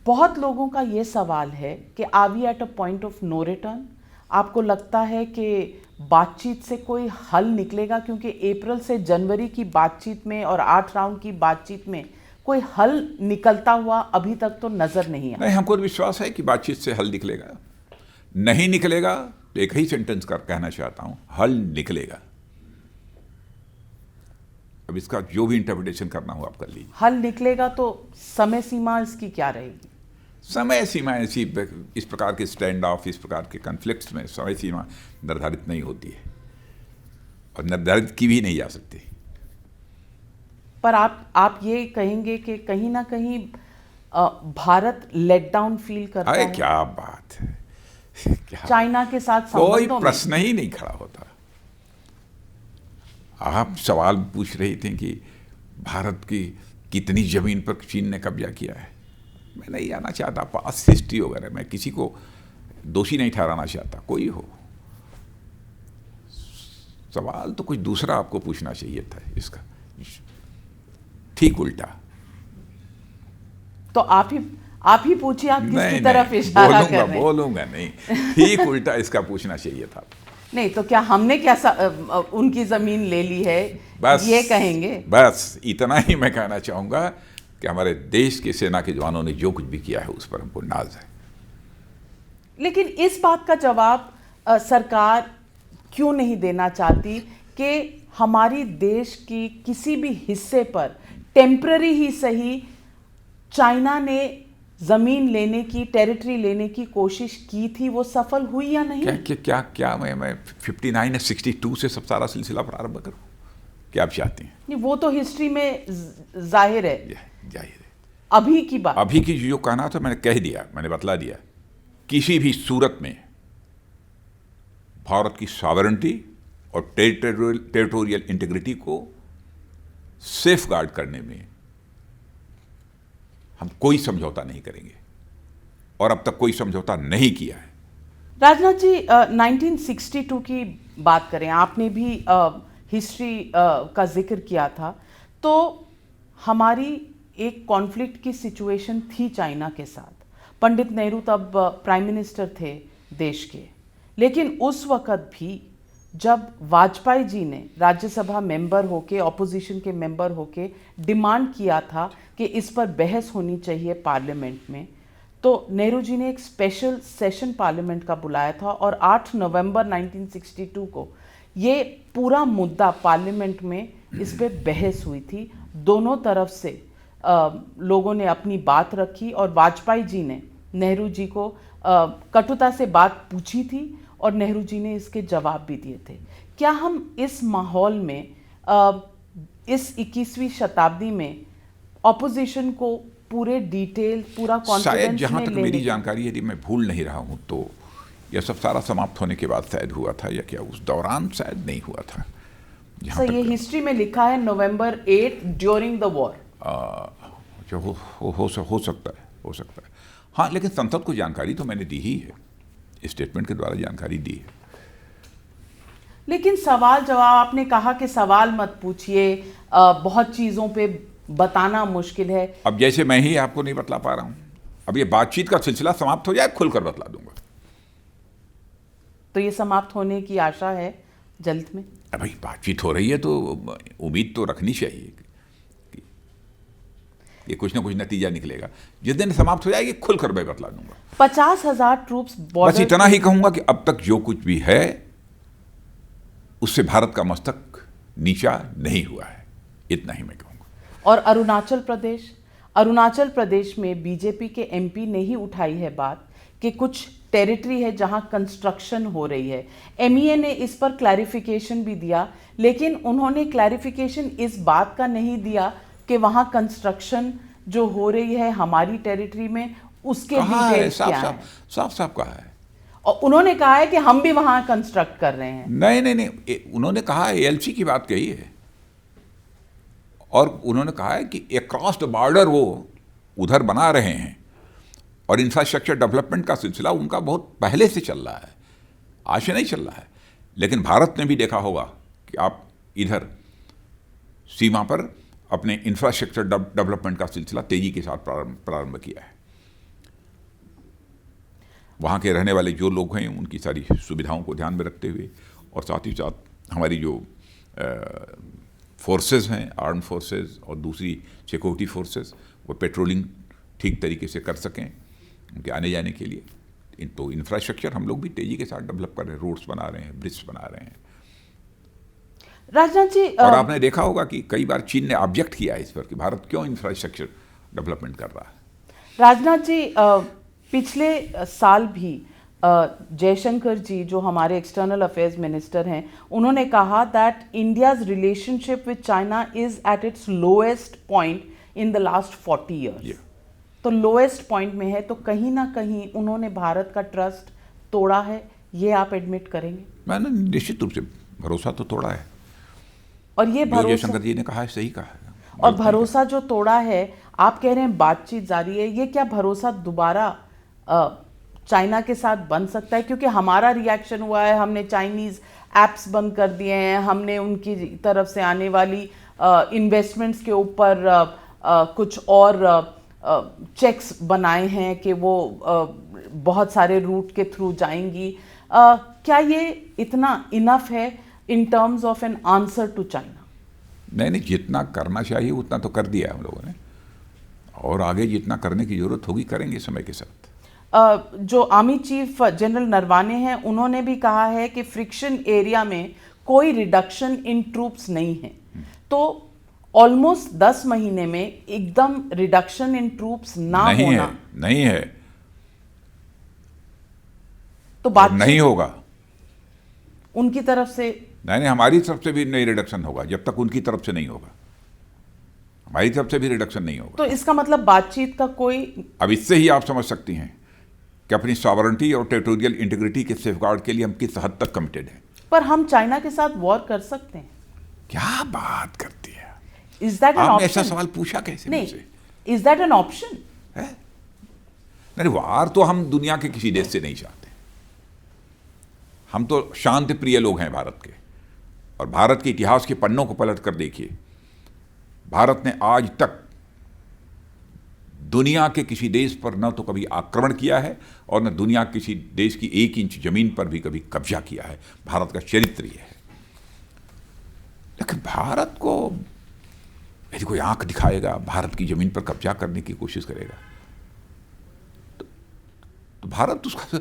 बहुत लोगों का ये सवाल है कि are we at a point of no return? आपको लगता है कि बातचीत से कोई हल निकलेगा? क्योंकि अप्रैल से जनवरी की बातचीत में और 8 राउंड की बातचीत में कोई हल निकलता हुआ अभी तक तो नजर नहीं आया। नहीं, हमको विश्वास है कि बातचीत से हल निकलेगा। नहीं निकलेगा तो एक ही सेंटेंस कहना चाहता हूं, हल निकलेगा। अब इसका जो भी इंटरप्रिटेशन करना हो आप कर लीजिए। हल निकलेगा तो समय सीमा इसकी क्या रहेगी? समय सीमा ऐसी, इस प्रकार के स्टैंड ऑफ, इस प्रकार के कॉन्फ्लिक्ट्स में समय सीमा निर्धारित नहीं होती है और निर्धारित की भी नहीं जा सकती। पर आप ये कहेंगे कि कहीं ना कहीं भारत लेट डाउन फील करता है? क्या बात है, क्या चाइना के साथ कोई प्रश्न ही नहीं खड़ा होता। आप सवाल पूछ रही थी कि भारत की कितनी जमीन पर चीन ने कब्जा किया है। मैं नहीं जाना चाहता पास्ट हिस्ट्री वगैरह, मैं किसी को दोषी नहीं ठहराना चाहता, कोई हो। सवाल तो कुछ दूसरा आपको पूछना चाहिए था, इसका ठीक उल्टा। तो आप ही पूछिए, आप किसकी तरफ इशारा कर रहे हैं? बोलूंगा नहीं, ठीक उल्टा इसका पूछना चाहिए था। नहीं तो क्या हमने उनकी जमीन ले ली है, बस ये कहेंगे? बस इतना ही मैं कहना चाहूंगा कि हमारे देश की सेना के जवानों ने जो कुछ भी किया है उस पर हमको नाज है। लेकिन इस बात का जवाब सरकार क्यों नहीं देना चाहती कि हमारी देश की किसी भी हिस्से पर टेम्पररी ही सही चाइना ने जमीन लेने की, टेरिटरी लेने की कोशिश की थी, वो सफल हुई या नहीं? क्या मैं 59 या 62 से सब सारा सिलसिला प्रारंभ करूं? क्या आप चाहते हैं? नहीं, वो तो हिस्ट्री में जाहिर है। जाहिर है। अभी की बात, अभी की जो कहना था मैंने कह दिया, मैंने बतला दिया। किसी भी सूरत में भारत की सॉवरेंटी और टेरिटोरियल इंटीग्रिटी को सेफ गार्ड करने में हम कोई समझौता नहीं करेंगे और अब तक कोई समझौता नहीं किया है। राजनाथ जी, 1962 की बात करें, आपने भी हिस्ट्री का जिक्र किया था, तो हमारी एक कॉन्फ्लिक्ट की सिचुएशन थी चाइना के साथ। पंडित नेहरू तब प्राइम मिनिस्टर थे देश के, लेकिन उस वक़्त भी जब वाजपेयी जी ने राज्यसभा मेंबर होके, ऑपोजिशन के मेंबर होके डिमांड किया था कि इस पर बहस होनी चाहिए पार्लियामेंट में, तो नेहरू जी ने एक स्पेशल सेशन पार्लियामेंट का बुलाया था और 8 नवंबर 1962 को ये पूरा मुद्दा पार्लियामेंट में इस पे बहस हुई थी। दोनों तरफ से लोगों ने अपनी बात रखी और वाजपेयी जी ने नेहरू जी को कटुता से बात पूछी थी और नेहरू जी ने इसके जवाब भी दिए थे। क्या हम इस माहौल में इस 21वीं शताब्दी में ऑपोजिशन को पूरे डिटेल, पूरा कॉन्फिडेंस शायद जहां में तक मेरी जानकारी, यदि मैं भूल नहीं रहा हूं, तो यह सब सारा समाप्त होने के बाद शायद हुआ था, या क्या उस दौरान शायद नहीं हुआ था। सर, ये हिस्ट्री में लिखा है नवंबर 8 ड्यूरिंग द वॉर। जो हो सकता है, हो सकता है। हाँ, लेकिन संसद को जानकारी तो मैंने दी ही है, स्टेटमेंट के द्वारा जानकारी दी है। लेकिन सवाल जवाब, आपने कहा कि सवाल मत पूछिए, बहुत चीज़ों पे बताना मुश्किल है। अब जैसे मैं ही आपको नहीं बतला पा रहा हूं, अब ये बातचीत का सिलसिला समाप्त हो जाए, खुलकर बतला दूंगा। तो ये समाप्त होने की आशा है जल्द में? भाई, बातचीत हो रही है तो उम्मीद तो रखनी चाहिए कि ये कुछ ना कुछ नतीजा निकलेगा। जिस दिन समाप्त हो जाएगी, खुलकर मैं बतला दूंगा। 50,000 ट्रूप्स बॉर्डर, बस इतना ही कहूंगा कि अब तक जो कुछ भी है उससे भारत का मस्तक नीचा नहीं हुआ है, इतना ही मैं कहूंगा। और अरुणाचल प्रदेश में बीजेपी के एमपी ने ही उठाई है बात कि कुछ टेरिटरी है जहां कंस्ट्रक्शन हो रही है। एमईए ने इस पर क्लैरिफिकेशन भी दिया, लेकिन उन्होंने क्लैरिफिकेशन इस बात का नहीं दिया कि वहां कंस्ट्रक्शन जो हो रही है हमारी टेरिटरी में, उसके डिटेल्स क्या है। साफ साफ कहा है। और उन्होंने कहा है कि हम भी वहां कंस्ट्रक्ट कर रहे हैं। नहीं, उन्होंने कहा है, एलसी की बात कही है, और उन्होंने कहा है कि अक्रॉस द बॉर्डर वो उधर बना रहे हैं, और इंफ्रास्ट्रक्चर डेवलपमेंट का सिलसिला उनका बहुत पहले से चल रहा है, आज से नहीं चल रहा है। लेकिन भारत ने भी देखा होगा कि आप इधर सीमा पर अपने इंफ्रास्ट्रक्चर डेवलपमेंट का सिलसिला तेजी के साथ प्रारंभ किया है। वहाँ के रहने वाले जो लोग हैं उनकी सारी सुविधाओं को ध्यान में रखते हुए, और साथ ही साथ हमारी जो फोर्सेस हैं, आर्म फोर्सेस और दूसरी सिक्योरिटी फोर्सेस, वो पेट्रोलिंग ठीक तरीके से कर सकें उनके आने जाने के लिए। तो इंफ्रास्ट्रक्चर हम लोग भी तेजी के साथ डेवलप कर रहे हैं, रोड्स बना रहे हैं, ब्रिज बना रहे हैं। राजनाथ जी, और आपने देखा होगा कि कई बार चीन ने ऑब्जेक्ट किया है इस पर कि भारत क्यों इंफ्रास्ट्रक्चर डेवलपमेंट कर रहा है। राजनाथ जी, पिछले साल भी जयशंकर जी, जो हमारे एक्सटर्नल अफेयर्स मिनिस्टर हैं, उन्होंने कहा that India's relationship with China is at its lowest point in the last 40 years. तो लोएस्ट पॉइंट में है, तो कहीं ना कहीं उन्होंने भारत का ट्रस्ट तोड़ा है, ये आप एडमिट करेंगे? मैंने निश्चित रूप से भरोसा तो तोड़ा है, और ये भरोसा जयशंकर जी ने कहा है, सही कहा है। और भरोसा जो तोड़ा है, आप कह रहे हैं बातचीत जारी है, ये क्या भरोसा दोबारा चाइना के साथ बन सकता है? क्योंकि हमारा रिएक्शन हुआ है, हमने चाइनीज एप्स बंद कर दिए हैं, हमने उनकी तरफ से आने वाली इन्वेस्टमेंट्स के ऊपर कुछ और चेक्स बनाए हैं कि वो बहुत सारे रूट के थ्रू जाएंगी। क्या ये इतना इनफ है in terms of an answer to China? नहीं, जितना करना चाहिए उतना तो कर दिया हम लोगों ने, और आगे जितना करने की जरूरत होगी करेंगे समय के साथ। जो आर्मी चीफ जनरल नरवाने हैं, उन्होंने भी कहा है कि फ्रिक्शन एरिया में कोई रिडक्शन इन ट्रूप्स नहीं है। तो ऑलमोस्ट 10 महीने में एकदम रिडक्शन इन ट्रूप्स नहीं है, तो बात नहीं होगा उनकी तरफ से। नहीं, हमारी तरफ से भी नहीं रिडक्शन होगा जब तक उनकी तरफ से नहीं होगा। हमारी तरफ से भी रिडक्शन नहीं होगा। तो इसका मतलब बातचीत का कोई, अब इससे ही आप समझ सकती हैं कि अपनी सॉवरेंटी और टेरिटोरियल इंटीग्रिटी के सेफगार्ड के लिए हम किस हद तक कमिटेड हैं। पर हम चाइना के साथ वॉर कर सकते हैं? क्या बात करती है, इज दैट एन आपने ऐसा ऑप्शन? सवाल पूछा कैसे नहीं, मुझसे? Is that an option? नहीं, वार तो हम दुनिया के किसी देश से नहीं चाहते। हम तो शांति प्रिय लोग हैं भारत के, और भारत के इतिहास के पन्नों को पलट कर देखिए, भारत ने आज तक दुनिया के किसी देश पर न तो कभी आक्रमण किया है और न दुनिया के किसी देश की 1 इंच जमीन पर भी कभी कब्जा किया है। भारत का चरित्र यह है। लेकिन भारत को यदि कोई आंख दिखाएगा, भारत की जमीन पर कब्जा करने की कोशिश करेगा, तो भारत उसका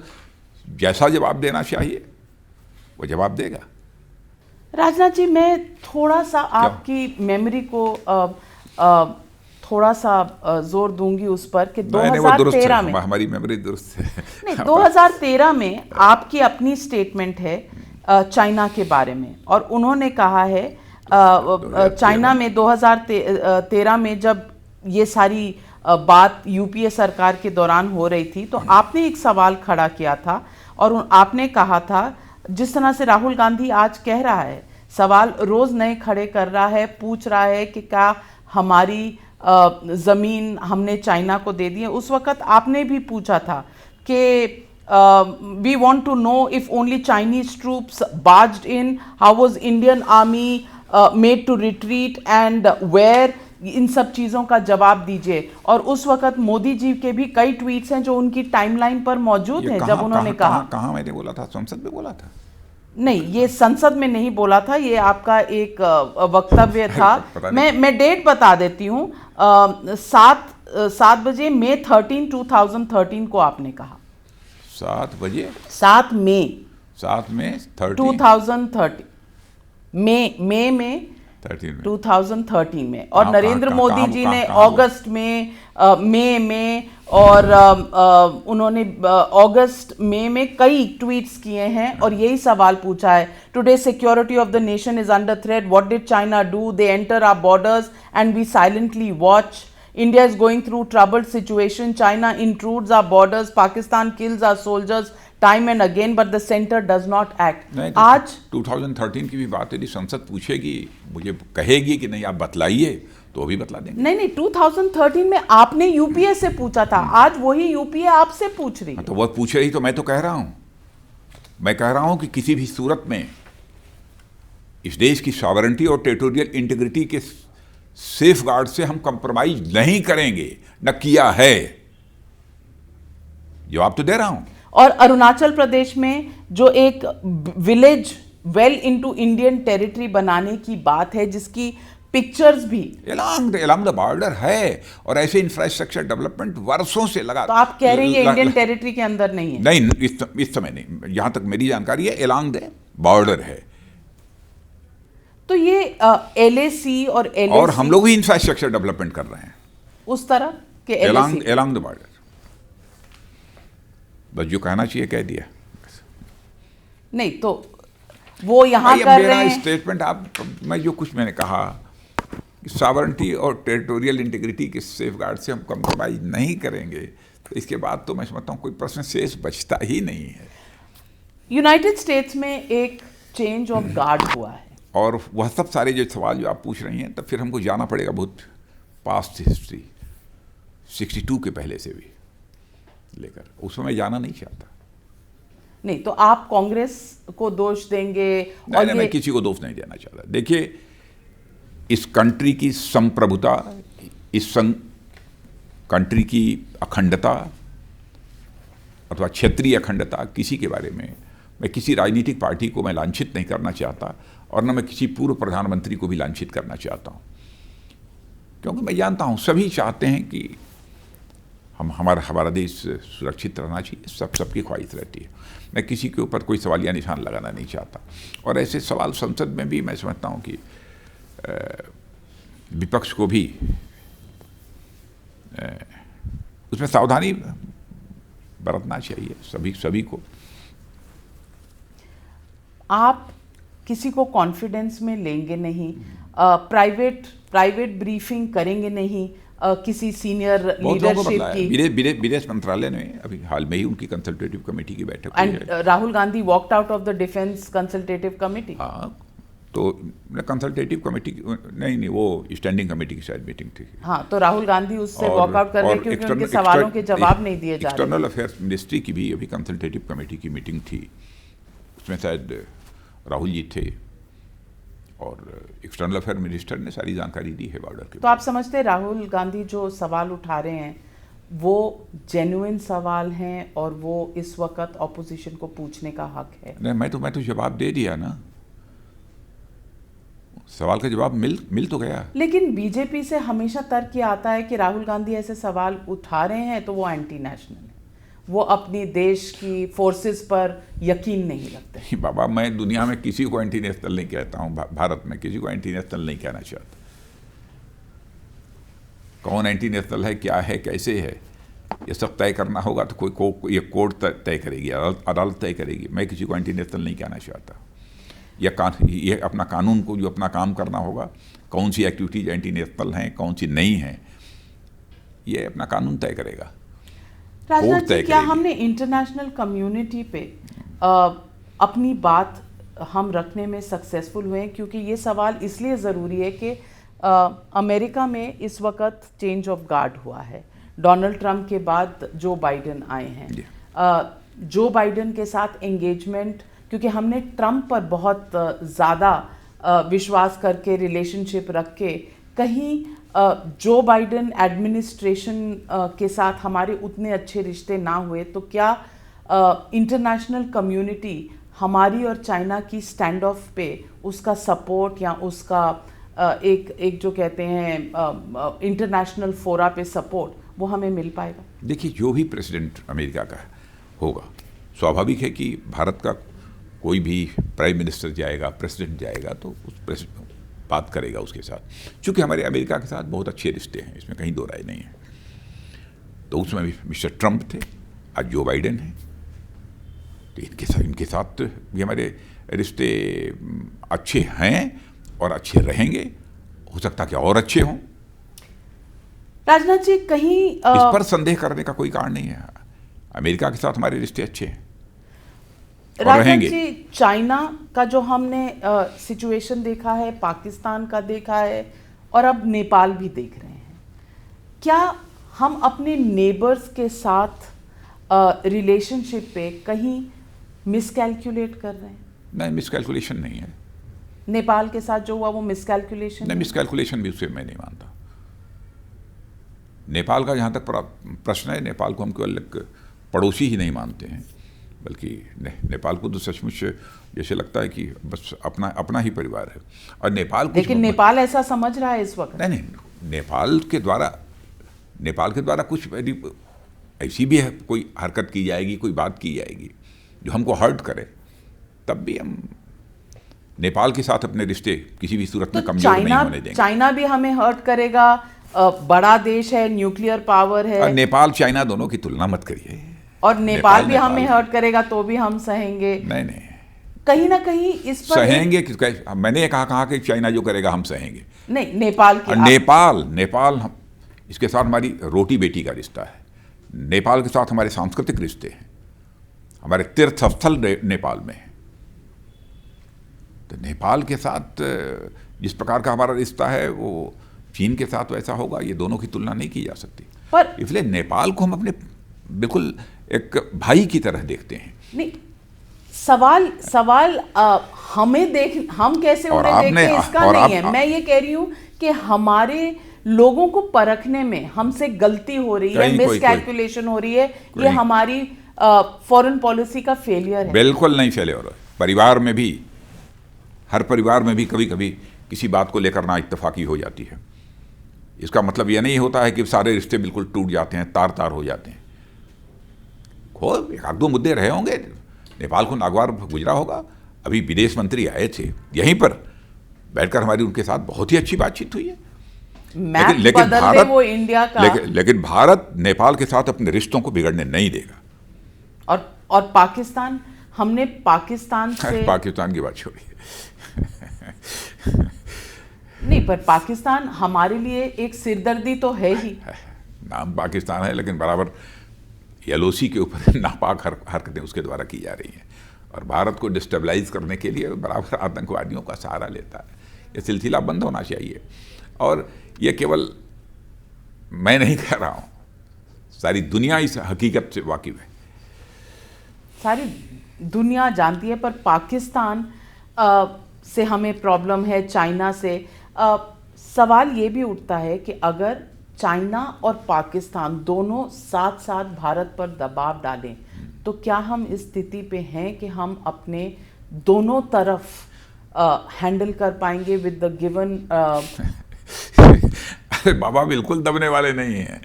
जैसा जवाब देना चाहिए वो जवाब देगा। राजनाथ जी, मैं थोड़ा सा आपकी मेमोरी को थोड़ा सा जोर दूंगी उस पर कि 2013 में, हमारी मेमोरी दुरुस्त है। नहीं, 2013 में आपकी अपनी स्टेटमेंट है चाइना के बारे में, और उन्होंने कहा है चाइना में 2013 में जब ये सारी बात यूपीए सरकार के दौरान हो रही थी, तो आपने एक सवाल खड़ा किया था और आपने कहा था, जिस तरह से राहुल गांधी आज कह रहा है, सवाल रोज नए खड़े कर रहा है, पूछ रहा है कि क्या हमारी ज़मीन हमने चाइना को दे दी है। उस वक्त आपने भी पूछा था कि we want to know if only Chinese troops barged in, how was Indian army made to retreat and where, इन सब चीज़ों का जवाब दीजिए। और उस वक्त मोदी जी के भी कई ट्वीट्स हैं जो उनकी टाइमलाइन पर मौजूद हैं, जब उन्होंने कहाँ मैंने बोला था? संसद में बोला था? नहीं, ये संसद में नहीं बोला था, ये आपका एक वक्तव्य था। मैं डेट बता देती हूँ, 7 बजे मई 13, 2013 को आपने कहा। 7 बजे 7 मई 2013 मई में 2013 में, और नरेंद्र मोदी जी ने अगस्त में, मई में, और उन्होंने अगस्त मई में कई ट्वीट्स किए हैं और यही सवाल पूछा है, today security of the nation is under threat, what did China do, they enter our borders and we silently watch, India is going through troubled situation, China intrudes our borders, Pakistan kills our soldiers time and again but the centre does not act. आज 2013 की भी बात यदि संसद पूछेगी, मुझे कहेगी कि नहीं आप बतलाइए, तो भी बतला देंगे। नहीं, 2013 में आपने यूपीए से पूछा था, आज वही यूपीए आपसे पूछ रही है। तो वह पूछ रही, तो मैं तो कह रहा हूं, मैं कह रहा हूं कि किसी भी सूरत में इस देश की सॉवरेंटी और टेरिटोरियल इंटीग्रिटी के सेफ गार्ड से हम कंप्रोमाइज नहीं करेंगे, न किया है। जवाब तो दे रहा हूं। और अरुणाचल प्रदेश में जो एक village well into Indian territory बनाने की बात है, जिसकी पिक्चर्स भी along द बॉर्डर है, और ऐसे इंफ्रास्ट्रक्चर डेवलपमेंट वर्षों से लगा। तो आप कह रहे हैं ये इंडियन टेरिटरी के अंदर नहीं है? नहीं, इस समय नहीं, जहां तक मेरी जानकारी है along द बॉर्डर है। तो ये LAC और LAC, और हम लोग भी इंफ्रास्ट्रक्चर डेवलपमेंट कर रहे हैं उस तरह के along द बॉर्डर। बस जो कहना चाहिए कह दिया। नहीं तो वो यहाँ कर रहे हैं। स्टेटमेंट मैं जो कुछ मैंने कहा कि सॉवरेंटी और टेरिटोरियल इंटीग्रिटी के सेफगार्ड से हम कंप्रोमाइज नहीं करेंगे, तो इसके बाद तो मैं समझता हूँ कोई प्रश्न शेष बचता ही नहीं है। यूनाइटेड स्टेट्स में एक चेंज ऑफ गार्ड हुआ है, और वह सब सारे जो सवाल जो आप पूछ रही हैं, तब फिर हमको जाना पड़ेगा बहुत पास्ट हिस्ट्री, 62 के पहले से भी लेकर, उसमें मैं जाना नहीं चाहता। नहीं तो आप कांग्रेस को दोष देंगे? नहीं, मैं किसी को दोष नहीं देना चाहता। देखिए, इस कंट्री की संप्रभुता, इस कंट्री की अखंडता अथवा क्षेत्रीय अखंडता, किसी के बारे में मैं किसी राजनीतिक पार्टी को मैं लांछित नहीं करना चाहता, और न मैं किसी पूर्व प्रधानमंत्री को भी लांछित करना चाहता हूँ, क्योंकि मैं जानता हूँ सभी चाहते हैं कि हमारा देश सुरक्षित रहना चाहिए, सबकी ख्वाहिश रहती है। मैं किसी के ऊपर कोई सवालिया निशान लगाना नहीं चाहता, और ऐसे सवाल संसद में भी मैं समझता हूँ कि विपक्ष को भी उसमें सावधानी बरतना चाहिए, सभी को। आप किसी को कॉन्फिडेंस में लेंगे नहीं, प्राइवेट ब्रीफिंग करेंगे नहीं किसी सीनियर बहुत लोगों को लीडरशिप बदला है। की। विदेश मंत्रालय ने अभी हाल में ही उनकी कंसल्टेटिव कमेटी की बैठक हुई एंड है। Rahul Gandhi walked out of the defence consultative committee. हाँ, तो कंसल्टेटिव कमेटी नहीं, वो स्टैंडिंग कमेटी की शायद मीटिंग थी। हाँ, तो राहुल गांधी उससे वॉकआउट कर रहे हैं क्योंकि उनके सवालों के जवाब नहीं दिए जा रहे। एक्सटर्नल अफेयर्स मिनिस्ट्री की भी अभी कंसल्टेटिव कमेटी की मीटिंग थी, उसमें शायद राहुल जी थे और एक्सटर्नल अफेयर मिनिस्टर ने सारी जानकारी दी है बॉर्डर के। तो आप समझते हैं राहुल गांधी जो सवाल उठा रहे हैं वो जेन्युइन सवाल हैं और वो इस वक्त ऑपोजिशन को पूछने का हक है? नहीं, मैं तो जवाब दे दिया ना, सवाल का जवाब मिल तो गया। लेकिन बीजेपी से हमेशा तर्क ये आता है कि राहुल गांधी ऐसे सवाल उठा रहे हैं तो वो एंटी नेशनल है, वो अपनी देश की फोर्सेस पर यकीन नहीं रखते। बाबा, मैं दुनिया में किसी को एंटी नेशनल नहीं कहता हूँ, भारत में किसी को एंटी नेशनल नहीं कहना चाहता। कौन एंटी नेशनल है, क्या है, कैसे है, ये सब तय करना होगा तो ये कोर्ट तय करेगी, अदालत तय करेगी। मैं किसी को एंटी नेशनल नहीं कहना चाहता। ये अपना कानून को जो अपना काम करना होगा, कौन सी एक्टिविटीज एंटी नेशनल हैं, कौन सी नहीं हैं, ये अपना कानून तय करेगा। राजनाथ जी, क्या हमने इंटरनेशनल कम्युनिटी पे अपनी बात हम रखने में सक्सेसफुल हुए? क्योंकि ये सवाल इसलिए ज़रूरी है कि अमेरिका में इस वक्त चेंज ऑफ गार्ड हुआ है। डोनाल्ड ट्रंप के बाद जो बाइडेन आए हैं, जो बाइडेन के साथ एंगेजमेंट, क्योंकि हमने ट्रंप पर बहुत ज़्यादा विश्वास करके रिलेशनशिप रख के, कहीं जो बाइडेन एडमिनिस्ट्रेशन के साथ हमारे उतने अच्छे रिश्ते ना हुए, तो क्या इंटरनेशनल कम्युनिटी हमारी और चाइना की स्टैंड ऑफ पे उसका सपोर्ट या उसका एक जो कहते हैं इंटरनेशनल फोरा पे सपोर्ट, वो हमें मिल पाएगा? देखिए, जो भी प्रेसिडेंट अमेरिका का होगा, स्वाभाविक है कि भारत का कोई भी प्राइम मिनिस्टर जाएगा, प्रेसिडेंट जाएगा, तो उस बात करेगा उसके साथ। चूँकि हमारे अमेरिका के साथ बहुत अच्छे रिश्ते हैं, इसमें कहीं दो राय नहीं है। तो उसमें भी मिस्टर ट्रंप थे, आज जो बाइडेन हैं, तो इनके साथ भी हमारे रिश्ते अच्छे हैं और अच्छे रहेंगे। हो सकता है कि और अच्छे हों। राजनाथ जी, कहीं इस पर संदेह करने का कोई कारण नहीं है। अमेरिका के साथ हमारे रिश्ते अच्छे हैं। राजनाथ जी, चाइना का जो हमने सिचुएशन देखा है, पाकिस्तान का देखा है और अब नेपाल भी देख रहे हैं, क्या हम अपने नेबर्स के साथ रिलेशनशिप पे कहीं मिसकैलकुलेट कर रहे हैं? नहीं, मिसकैलकुलेशन नहीं है। नेपाल के साथ जो हुआ वो मिसकैलकुलेशन? नहीं, मिसकैलकुलेशन भी उससे मैं नहीं मानता। नेपाल का जहाँ तक प्रश्न है, नेपाल को हम केवल एक पड़ोसी ही नहीं मानते हैं, बल्कि नेपाल को तो सचमुच जैसे लगता है कि बस अपना ही परिवार है। और नेपाल, लेकिन नेपाल ऐसा समझ रहा है इस वक्त? नहीं, नेपाल के द्वारा कुछ ऐसी भी है, कोई हरकत की जाएगी, कोई बात की जाएगी जो हमको हर्ट करे, तब भी हम नेपाल के साथ अपने रिश्ते किसी भी सूरत में कमजोर नहीं होने देंगे। चाइना भी हमें हर्ट करेगा, बड़ा देश है, न्यूक्लियर पावर है। और नेपाल चाइना दोनों की तुलना मत करिए। और नेपाल भी हमें हर्ट करेगा तो भी हम सहेंगे। नहीं, कहीं ना कहीं इस पर सहेंगे। मैंने कहा कि चाइना जो करेगा हम सहेंगे नहीं। नेपाल की नेपाल इसके साथ हमारी रोटी बेटी का रिश्ता है। नेपाल के साथ हमारे सांस्कृतिक रिश्ते हैं, हमारे तीर्थ स्थल नेपाल में है। तो नेपाल के साथ जिस प्रकार का हमारा रिश्ता है वो चीन के साथ वैसा होगा, ये दोनों की तुलना नहीं की जा सकती। पर इसलिए नेपाल को हम अपने बिल्कुल एक भाई की तरह देखते हैं। नहीं, सवाल हम कैसे उन्हें देखते हैं इसका नहीं है। मैं ये कह रही हूँ कि हमारे लोगों को परखने में हमसे गलती हो रही है, मिसकैलकुलेशन हो रही है, ये हमारी फॉरेन पॉलिसी का फेलियर है। बिल्कुल नहीं फेलियर। परिवार में भी, हर परिवार में भी कभी कभी किसी बात को लेकर ना इत्तेफाकी हो जाती है। इसका मतलब यह नहीं होता है कि सारे रिश्ते बिल्कुल टूट जाते हैं, तार तार हो जाते हैं। एक आध दो मुद्दे रहे होंगे, नेपाल को नागवार गुजरा होगा। अभी विदेश मंत्री आए थे, यहीं पर बैठकर हमारी उनके साथ बहुत ही अच्छी बातचीत हुई है। लेकिन भारत नेपाल के साथ अपने रिश्तों को बिगड़ने नहीं देगा। और पाकिस्तान, हमने पाकिस्तान से पाकिस्तान की बात छोड़िए। नहीं, पर पाकिस्तान हमारे लिए एक सिरदर्दी तो है ही। नाम पाकिस्तान है, लेकिन बराबर एलओसी के ऊपर नापाक हरकतें उसके द्वारा की जा रही हैं, और भारत को डिस्टेबलाइज करने के लिए बराबर आतंकवादियों का सहारा लेता है। ये सिलसिला बंद होना चाहिए, और ये केवल मैं नहीं कह रहा हूँ, सारी दुनिया इस हकीकत से वाकिफ है। सारी दुनिया जानती है, पर पाकिस्तान से हमें प्रॉब्लम है, चाइना से। सवाल ये भी उठता है कि अगर चाइना और पाकिस्तान दोनों साथ साथ भारत पर दबाव डालें, तो क्या हम इस स्थिति पे हैं कि हम अपने दोनों तरफ हैंडल कर पाएंगे विद द गिवन? अरे बाबा, बिल्कुल दबने वाले नहीं हैं।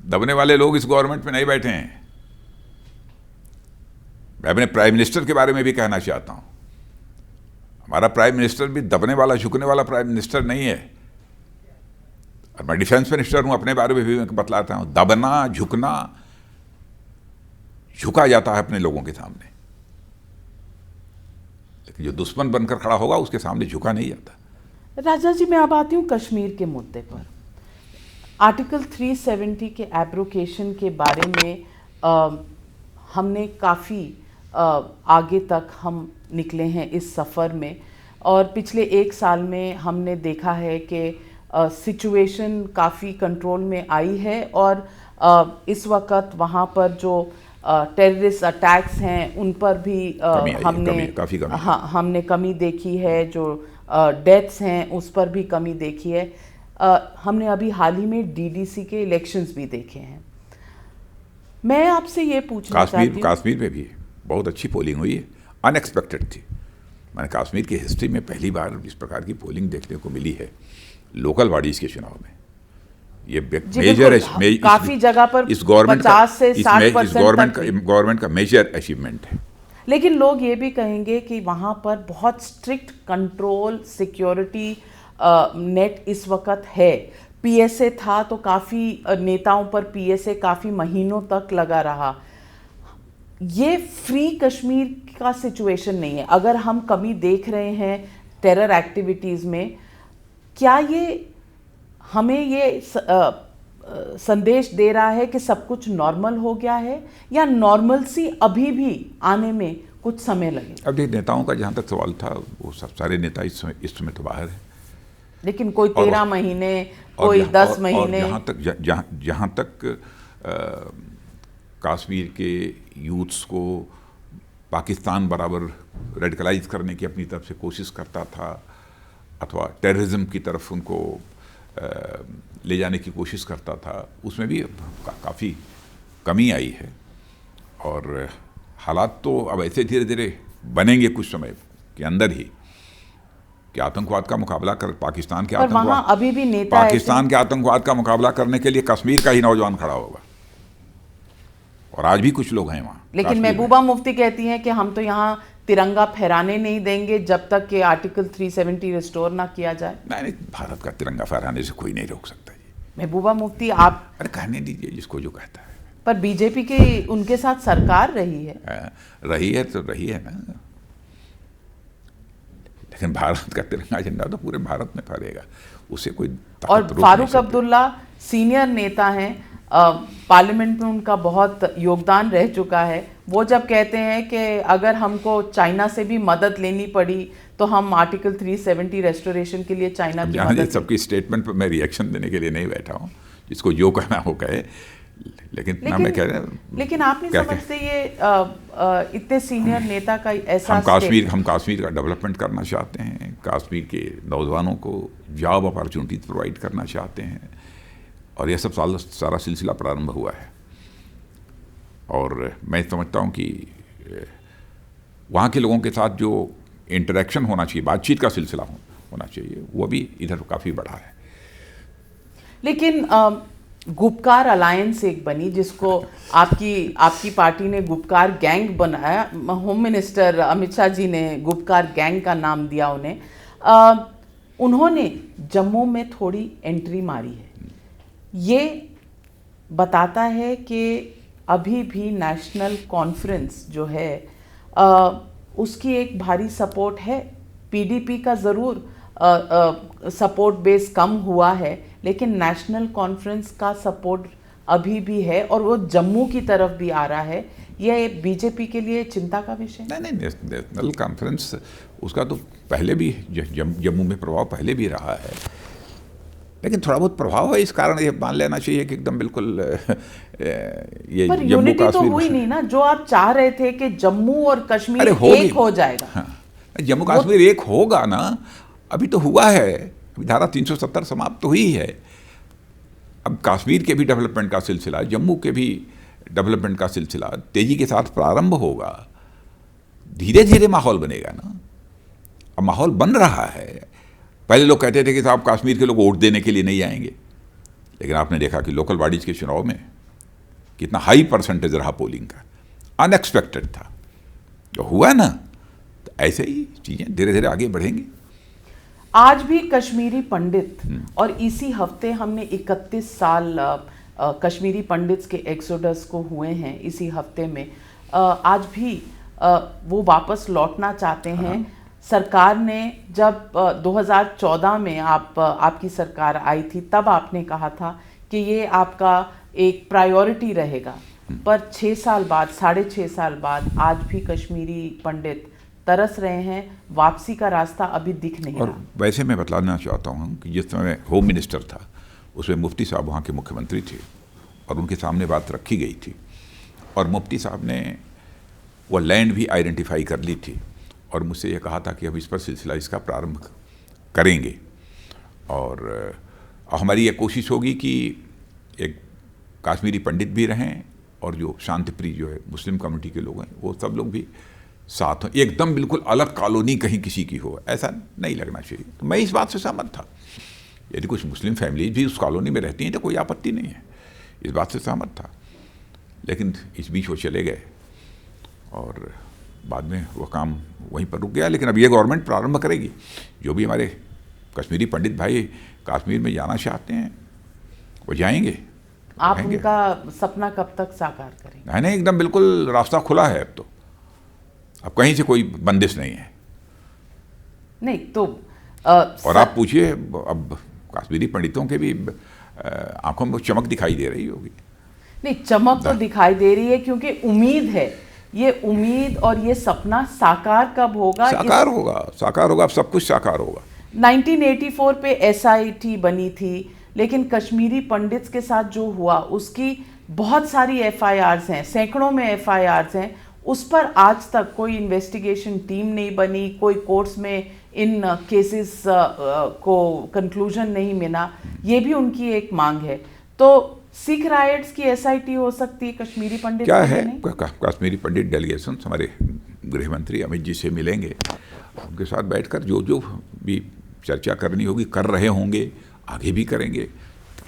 दबने वाले लोग इस गवर्नमेंट में नहीं बैठे हैं। मैं अपने प्राइम मिनिस्टर के बारे में भी कहना चाहता हूं, हमारा प्राइम मिनिस्टर भी दबने वाला, झुकने वाला प्राइम मिनिस्टर नहीं है। और मैं डिफेंस मिनिस्टर हूं, अपने बारे में भी बतलाता हूं, दबना, झुकना, झुका जाता है अपने लोगों के सामने, लेकिन जो दुश्मन बनकर खड़ा होगा उसके सामने झुका नहीं जाता। राजा जी, मैं अब आती हूँ कश्मीर के मुद्दे पर। आर्टिकल 370 के एब्रोकेशन के बारे में हमने काफ़ी आगे तक हम निकले हैं इस सफ़र में, और पिछले 1 साल में हमने देखा है कि सिचुएशन काफ़ी कंट्रोल में आई है, और इस वक्त वहाँ पर जो टेररिस्ट अटैक्स हैं उन पर भी हमने कमी देखी है, जो डेथ्स हैं उस पर भी कमी देखी है। हमने अभी हाल ही में डीडीसी के इलेक्शंस भी देखे हैं। मैं आपसे ये पूछना चाहती हूँ, कश्मीर में भी बहुत अच्छी पोलिंग हुई है, अनएक्सपेक्टेड थी। मैंने कश्मीर की हिस्ट्री में पहली बार इस प्रकार की पोलिंग देखने को मिली है लोकल बॉडीज के चुनाव में। ये मेजर काफी जगह पर इस गवर्नमेंट 50 से 60% गवर्नमेंट का मेजर अचीवमेंट है। लेकिन लोग ये भी कहेंगे कि वहाँ पर बहुत स्ट्रिक्ट कंट्रोल, सिक्योरिटी नेट इस वक्त है। पीएसए था तो काफ़ी नेताओं पर पीएसए काफ़ी महीनों तक लगा रहा। ये फ्री कश्मीर का सिचुएशन नहीं है। अगर हम कमी देख रहे हैं टेरर एक्टिविटीज़ में, क्या ये हमें ये संदेश दे रहा है कि सब कुछ नॉर्मल हो गया है, या नॉर्मलसी अभी भी आने में कुछ समय लगे? अब देखिए, नेताओं का जहाँ तक सवाल था, वो सब सारे नेता इस समय तो बाहर है, लेकिन कोई 13 महीने, कोई 10 महीने। जहाँ तक कश्मीर के यूथ्स को पाकिस्तान बराबर रेडिकलाइज करने की अपनी तरफ से कोशिश करता था, अथवा टेररिज्म की तरफ उनको ले जाने की कोशिश करता था, उसमें भी काफ़ी कमी आई है। और हालात तो अब ऐसे धीरे धीरे बनेंगे कुछ समय के अंदर ही कि आतंकवाद का मुकाबला कर पाकिस्तान के आतंकवाद का मुकाबला करने के लिए कश्मीर का ही नौजवान खड़ा होगा, और आज भी कुछ लोग हैं वहाँ। लेकिन महबूबा मुफ्ती कहती हैं कि हम तो यहाँ तिरंगा फहराने नहीं देंगे जब तक कि आर्टिकल 370 रिस्टोर ना किया जाए। नहीं, भारत का तिरंगा फहराने से कोई नहीं रोक सकता जी। महबूबा मुफ्ती, आप अरे कहने दीजिए जिसको जो कहता है। पर बीजेपी की उनके साथ सरकार रही है तो रही है ना, लेकिन भारत का तिरंगा झंडा तो पूरे भारत में फहरेगा, उसे कोई और फारूक अब्दुल्ला सीनियर नेता हैं, पार्लियामेंट में उनका बहुत योगदान रह चुका है। वो जब कहते हैं कि अगर हमको चाइना से भी मदद लेनी पड़ी तो हम आर्टिकल 370 रेस्टोरेशन के लिए चाइना की मदद। सबकी स्टेटमेंट पर मैं रिएक्शन देने के लिए नहीं बैठा हूँ, जिसको जो कहना वो कहे, लेकिन मैं कह रहा हूँ, लेकिन आप नहीं समझते ये इतने सीनियर नेता का ऐसा हम कश्मीर का डेवलपमेंट करना चाहते हैं, कश्मीर के नौजवानों को जॉब अपॉर्चुनिटीज प्रोवाइड करना चाहते हैं, और यह सब सारा सिलसिला प्रारंभ हुआ है। और मैं समझता हूँ कि वहाँ के लोगों के साथ जो इंटरेक्शन होना चाहिए, बातचीत का सिलसिला होना चाहिए, वो भी इधर काफ़ी बढ़ा है। लेकिन गुपकार अलायंस एक बनी, जिसको आपकी पार्टी ने गुपकार गैंग बनाया। होम मिनिस्टर अमित शाह जी ने गुपकार गैंग का नाम दिया उन्हें। उन्होंने जम्मू में थोड़ी एंट्री मारी है। ये बताता है कि अभी भी नेशनल कॉन्फ्रेंस जो है उसकी एक भारी सपोर्ट है पीडीपी का ज़रूर सपोर्ट बेस कम हुआ है, लेकिन नेशनल कॉन्फ्रेंस का सपोर्ट अभी भी है और वो जम्मू की तरफ भी आ रहा है। यह बीजेपी के लिए चिंता का विषय है? नहीं, नेशनल कॉन्फ्रेंस उसका तो पहले भी जम्मू में प्रभाव पहले भी रहा है, लेकिन थोड़ा बहुत प्रभाव है। इस कारण ये मान लेना चाहिए कि एकदम बिल्कुल ये पर जम्मू यूनिटी तो कश्मीर हुई नहीं ना, जो आप चाह रहे थे कि जम्मू और कश्मीर अरे होगी। एक हो जाएगा। हाँ, जम्मू कश्मीर एक होगा ना, अभी तो हुआ है, अभी धारा 370 समाप्त तो हुई है। अब कश्मीर के भी डेवलपमेंट का सिलसिला, जम्मू के भी डेवलपमेंट का सिलसिला तेजी के साथ प्रारंभ होगा। धीरे धीरे माहौल बनेगा ना, अब माहौल बन रहा है। पहले लोग कहते थे कि साहब कश्मीर के लोग वोट देने के लिए नहीं आएंगे, लेकिन आपने देखा कि लोकल बॉडीज के चुनाव में कितना हाई परसेंटेज रहा पोलिंग का, अनएक्सपेक्टेड था। जो हुआ ना, तो ऐसे ही चीज़ें धीरे धीरे आगे बढ़ेंगी। आज भी कश्मीरी पंडित, और इसी हफ्ते हमने 31 साल कश्मीरी पंडित्स के एक्सोडस को हुए हैं इसी हफ्ते में, आज भी वो वापस लौटना चाहते हैं। सरकार ने जब 2014 में आपकी सरकार आई थी, तब आपने कहा था कि ये आपका एक प्रायोरिटी रहेगा, पर 6 साल बाद, 6.5 साल बाद आज भी कश्मीरी पंडित तरस रहे हैं, वापसी का रास्ता अभी दिख नहीं और रहा। वैसे मैं बतलाना चाहता हूँ कि जिस समय होम मिनिस्टर था, उसमें मुफ्ती साहब वहाँ के मुख्यमंत्री थे और उनके सामने बात रखी गई थी, और मुफ्ती साहब ने वो लैंड भी आइडेंटिफाई कर ली थी और मुझसे ये कहा था कि अब इस पर सिलसिला इसका प्रारंभ करेंगे। और हमारी ये कोशिश होगी कि एक कश्मीरी पंडित भी रहें और जो शांतिप्रिय जो है मुस्लिम कम्युनिटी के लोग हैं, वो सब लोग भी साथ हों। एकदम बिल्कुल अलग कॉलोनी कहीं किसी की हो, ऐसा नहीं लगना चाहिए। तो मैं इस बात से सहमत था। यदि कुछ मुस्लिम फैमिलीज भी उस कॉलोनी में रहती हैं तो कोई आपत्ति नहीं है, इस बात से सहमत था। लेकिन इस बीच वो चले गए और बाद में वो काम वहीं पर रुक गया। लेकिन अब ये गवर्नमेंट प्रारंभ करेगी। जो भी हमारे कश्मीरी पंडित भाई कश्मीर में जाना चाहते हैं वो जाएंगे। आप रहेंगे। उनका सपना कब तक साकार करेंगे? नहीं, एकदम बिल्कुल रास्ता खुला है अब तो। अब कहीं से कोई बंदिश नहीं है। नहीं तो और आप पूछिए, अब कश्मीरी पंडितों के भी आंखों में चमक दिखाई दे रही होगी। नहीं, चमक तो दिखाई दे रही है, क्योंकि उम्मीद है। ये उम्मीद और ये सपना साकार कब होगा? साकार होगा, साकार होगा, अब सब कुछ साकार होगा। 1984 पे एसआईटी बनी थी, लेकिन कश्मीरी पंडित्स के साथ जो हुआ उसकी बहुत सारी एफआईआर्स हैं, सैकड़ों में एफआईआर्स हैं। उस पर आज तक कोई इन्वेस्टिगेशन टीम नहीं बनी, कोई कोर्ट्स में इन केसेस को कंक्लूजन नहीं मिला। ये भी उनकी एक मांग है। तो सिख राइट्स की एसआईटी हो सकती है कश्मीरी पंडित क्या है, कश्मीरी पंडित डेलीगेशन हमारे गृह मंत्री अमित जी से मिलेंगे, उनके साथ बैठकर जो जो भी चर्चा करनी होगी कर रहे होंगे, आगे भी करेंगे।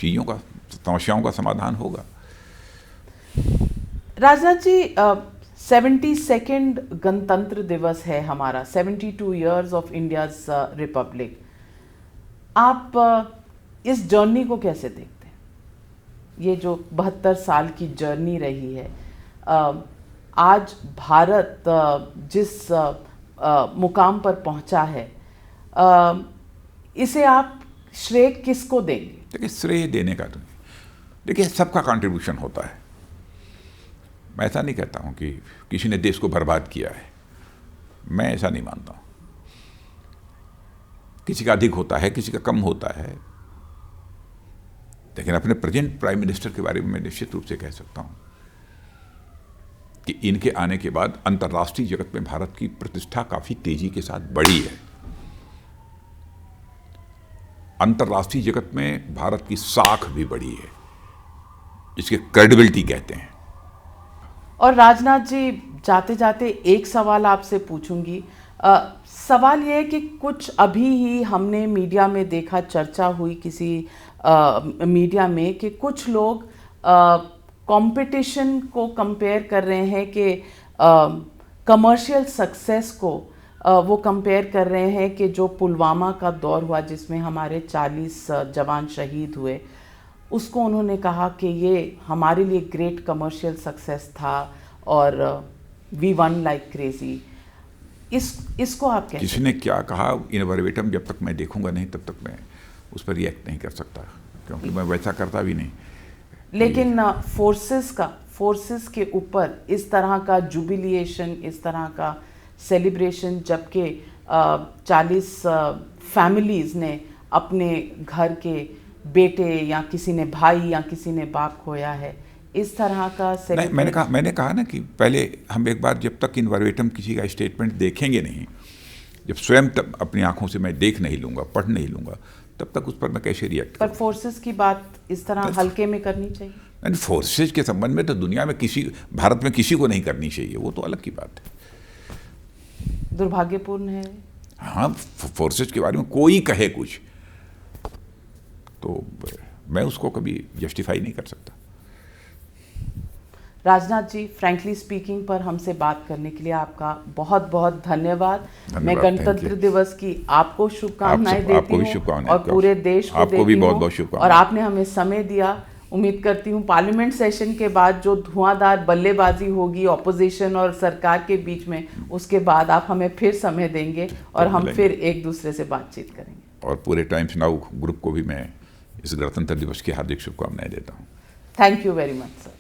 चीज़ों का, समस्याओं का समाधान होगा। राजनाथ जी, 72nd गणतंत्र दिवस है हमारा, 72 इयर्स ऑफ इंडियाज रिपब्लिक। आप इस जर्नी को कैसे देखते हैं? ये जो 72 साल की जर्नी रही है, आज भारत जिस मुकाम पर पहुंचा है, इसे आप श्रेय किसको देंगे? देखिए, श्रेय देने का तो नहीं, देखिए सबका कंट्रीब्यूशन होता है। मैं ऐसा नहीं कहता हूँ कि किसी ने देश को बर्बाद किया है, मैं ऐसा नहीं मानता हूँ। किसी का अधिक होता है, किसी का कम होता है, लेकिन अपने प्रेजेंट प्राइम मिनिस्टर के बारे में मैं निश्चित रूप से कह सकता हूँ कि इनके आने के बाद अंतर्राष्ट्रीय जगत में भारत की प्रतिष्ठा काफ़ी तेजी के साथ बढ़ी है। अंतर्राष्ट्रीय जगत में भारत की साख भी बढ़ी है, जिसके क्रेडिबिलिटी कहते हैं। और राजनाथ जी, जाते जाते एक सवाल आपसे पूछूंगी। सवाल ये है कि कुछ अभी ही हमने मीडिया में देखा, चर्चा हुई किसी मीडिया में, कि कुछ लोग कंपटीशन को कंपेयर कर रहे हैं कि कमर्शियल सक्सेस को वो कंपेयर कर रहे हैं कि जो पुलवामा का दौर हुआ जिसमें हमारे 40 जवान शहीद हुए, उसको उन्होंने कहा कि ये हमारे लिए ग्रेट कमर्शियल सक्सेस था और वी वन लाइक क्रेजी। इसको आप कैसे? किसने क्या कहा इन वर्बेटम जब तक मैं देखूंगा नहीं तब तक मैं उस पर रिएक्ट नहीं कर सकता, क्योंकि मैं वैसा करता भी नहीं। लेकिन फोर्सेस के ऊपर इस तरह का जुबिलिएशन, इस तरह का सेलिब्रेशन, जबकि 40 फैमिलीज़ ने अपने घर के बेटे या किसी ने भाई या किसी ने बाप खोया है, इस तरह का नहीं, मैंने कहा ना कि पहले हम एक बार जब तक इन वर्बेटम किसी का स्टेटमेंट देखेंगे नहीं, जब स्वयं तब अपनी आंखों से मैं देख नहीं लूँगा, पढ़ नहीं लूँगा, तब तक उस पर मैं कैसे रिएक्ट पर फोर्सेस की बात इस तरह हल्के में करनी चाहिए? नहीं, फोर्सेज के संबंध में तो दुनिया में भारत में किसी को नहीं करनी चाहिए, वो तो अलग की बात है। दुर्भाग्यपूर्ण है। हाँ, फोर्सेज के बारे में कोई कहे कुछ तो मैं उसको कभी जस्टिफाई नहीं कर सकता। राजनाथ जी, फ्रैंकली स्पीकिंग पर हमसे बात करने के लिए आपका बहुत बहुत धन्यवाद। मैं गणतंत्र दिवस की आपको शुभकामनाएं देती हूँ और पूरे देश को आपको भी बहुत बहुत शुभकामनाएं। और आपने हमें समय दिया। उम्मीद करती हूँ पार्लियामेंट सेशन के बाद जो धुआंधार बल्लेबाजी होगी ऑपोजिशन और सरकार के बीच में, उसके बाद आप हमें फिर समय देंगे और हम फिर एक दूसरे से बातचीत करेंगे। और पूरे टाइम्स नाउ ग्रुप को भी मैं इस गणतंत्र दिवस की हार्दिक शुभकामनाएं देता हूँ। Thank you very much sir.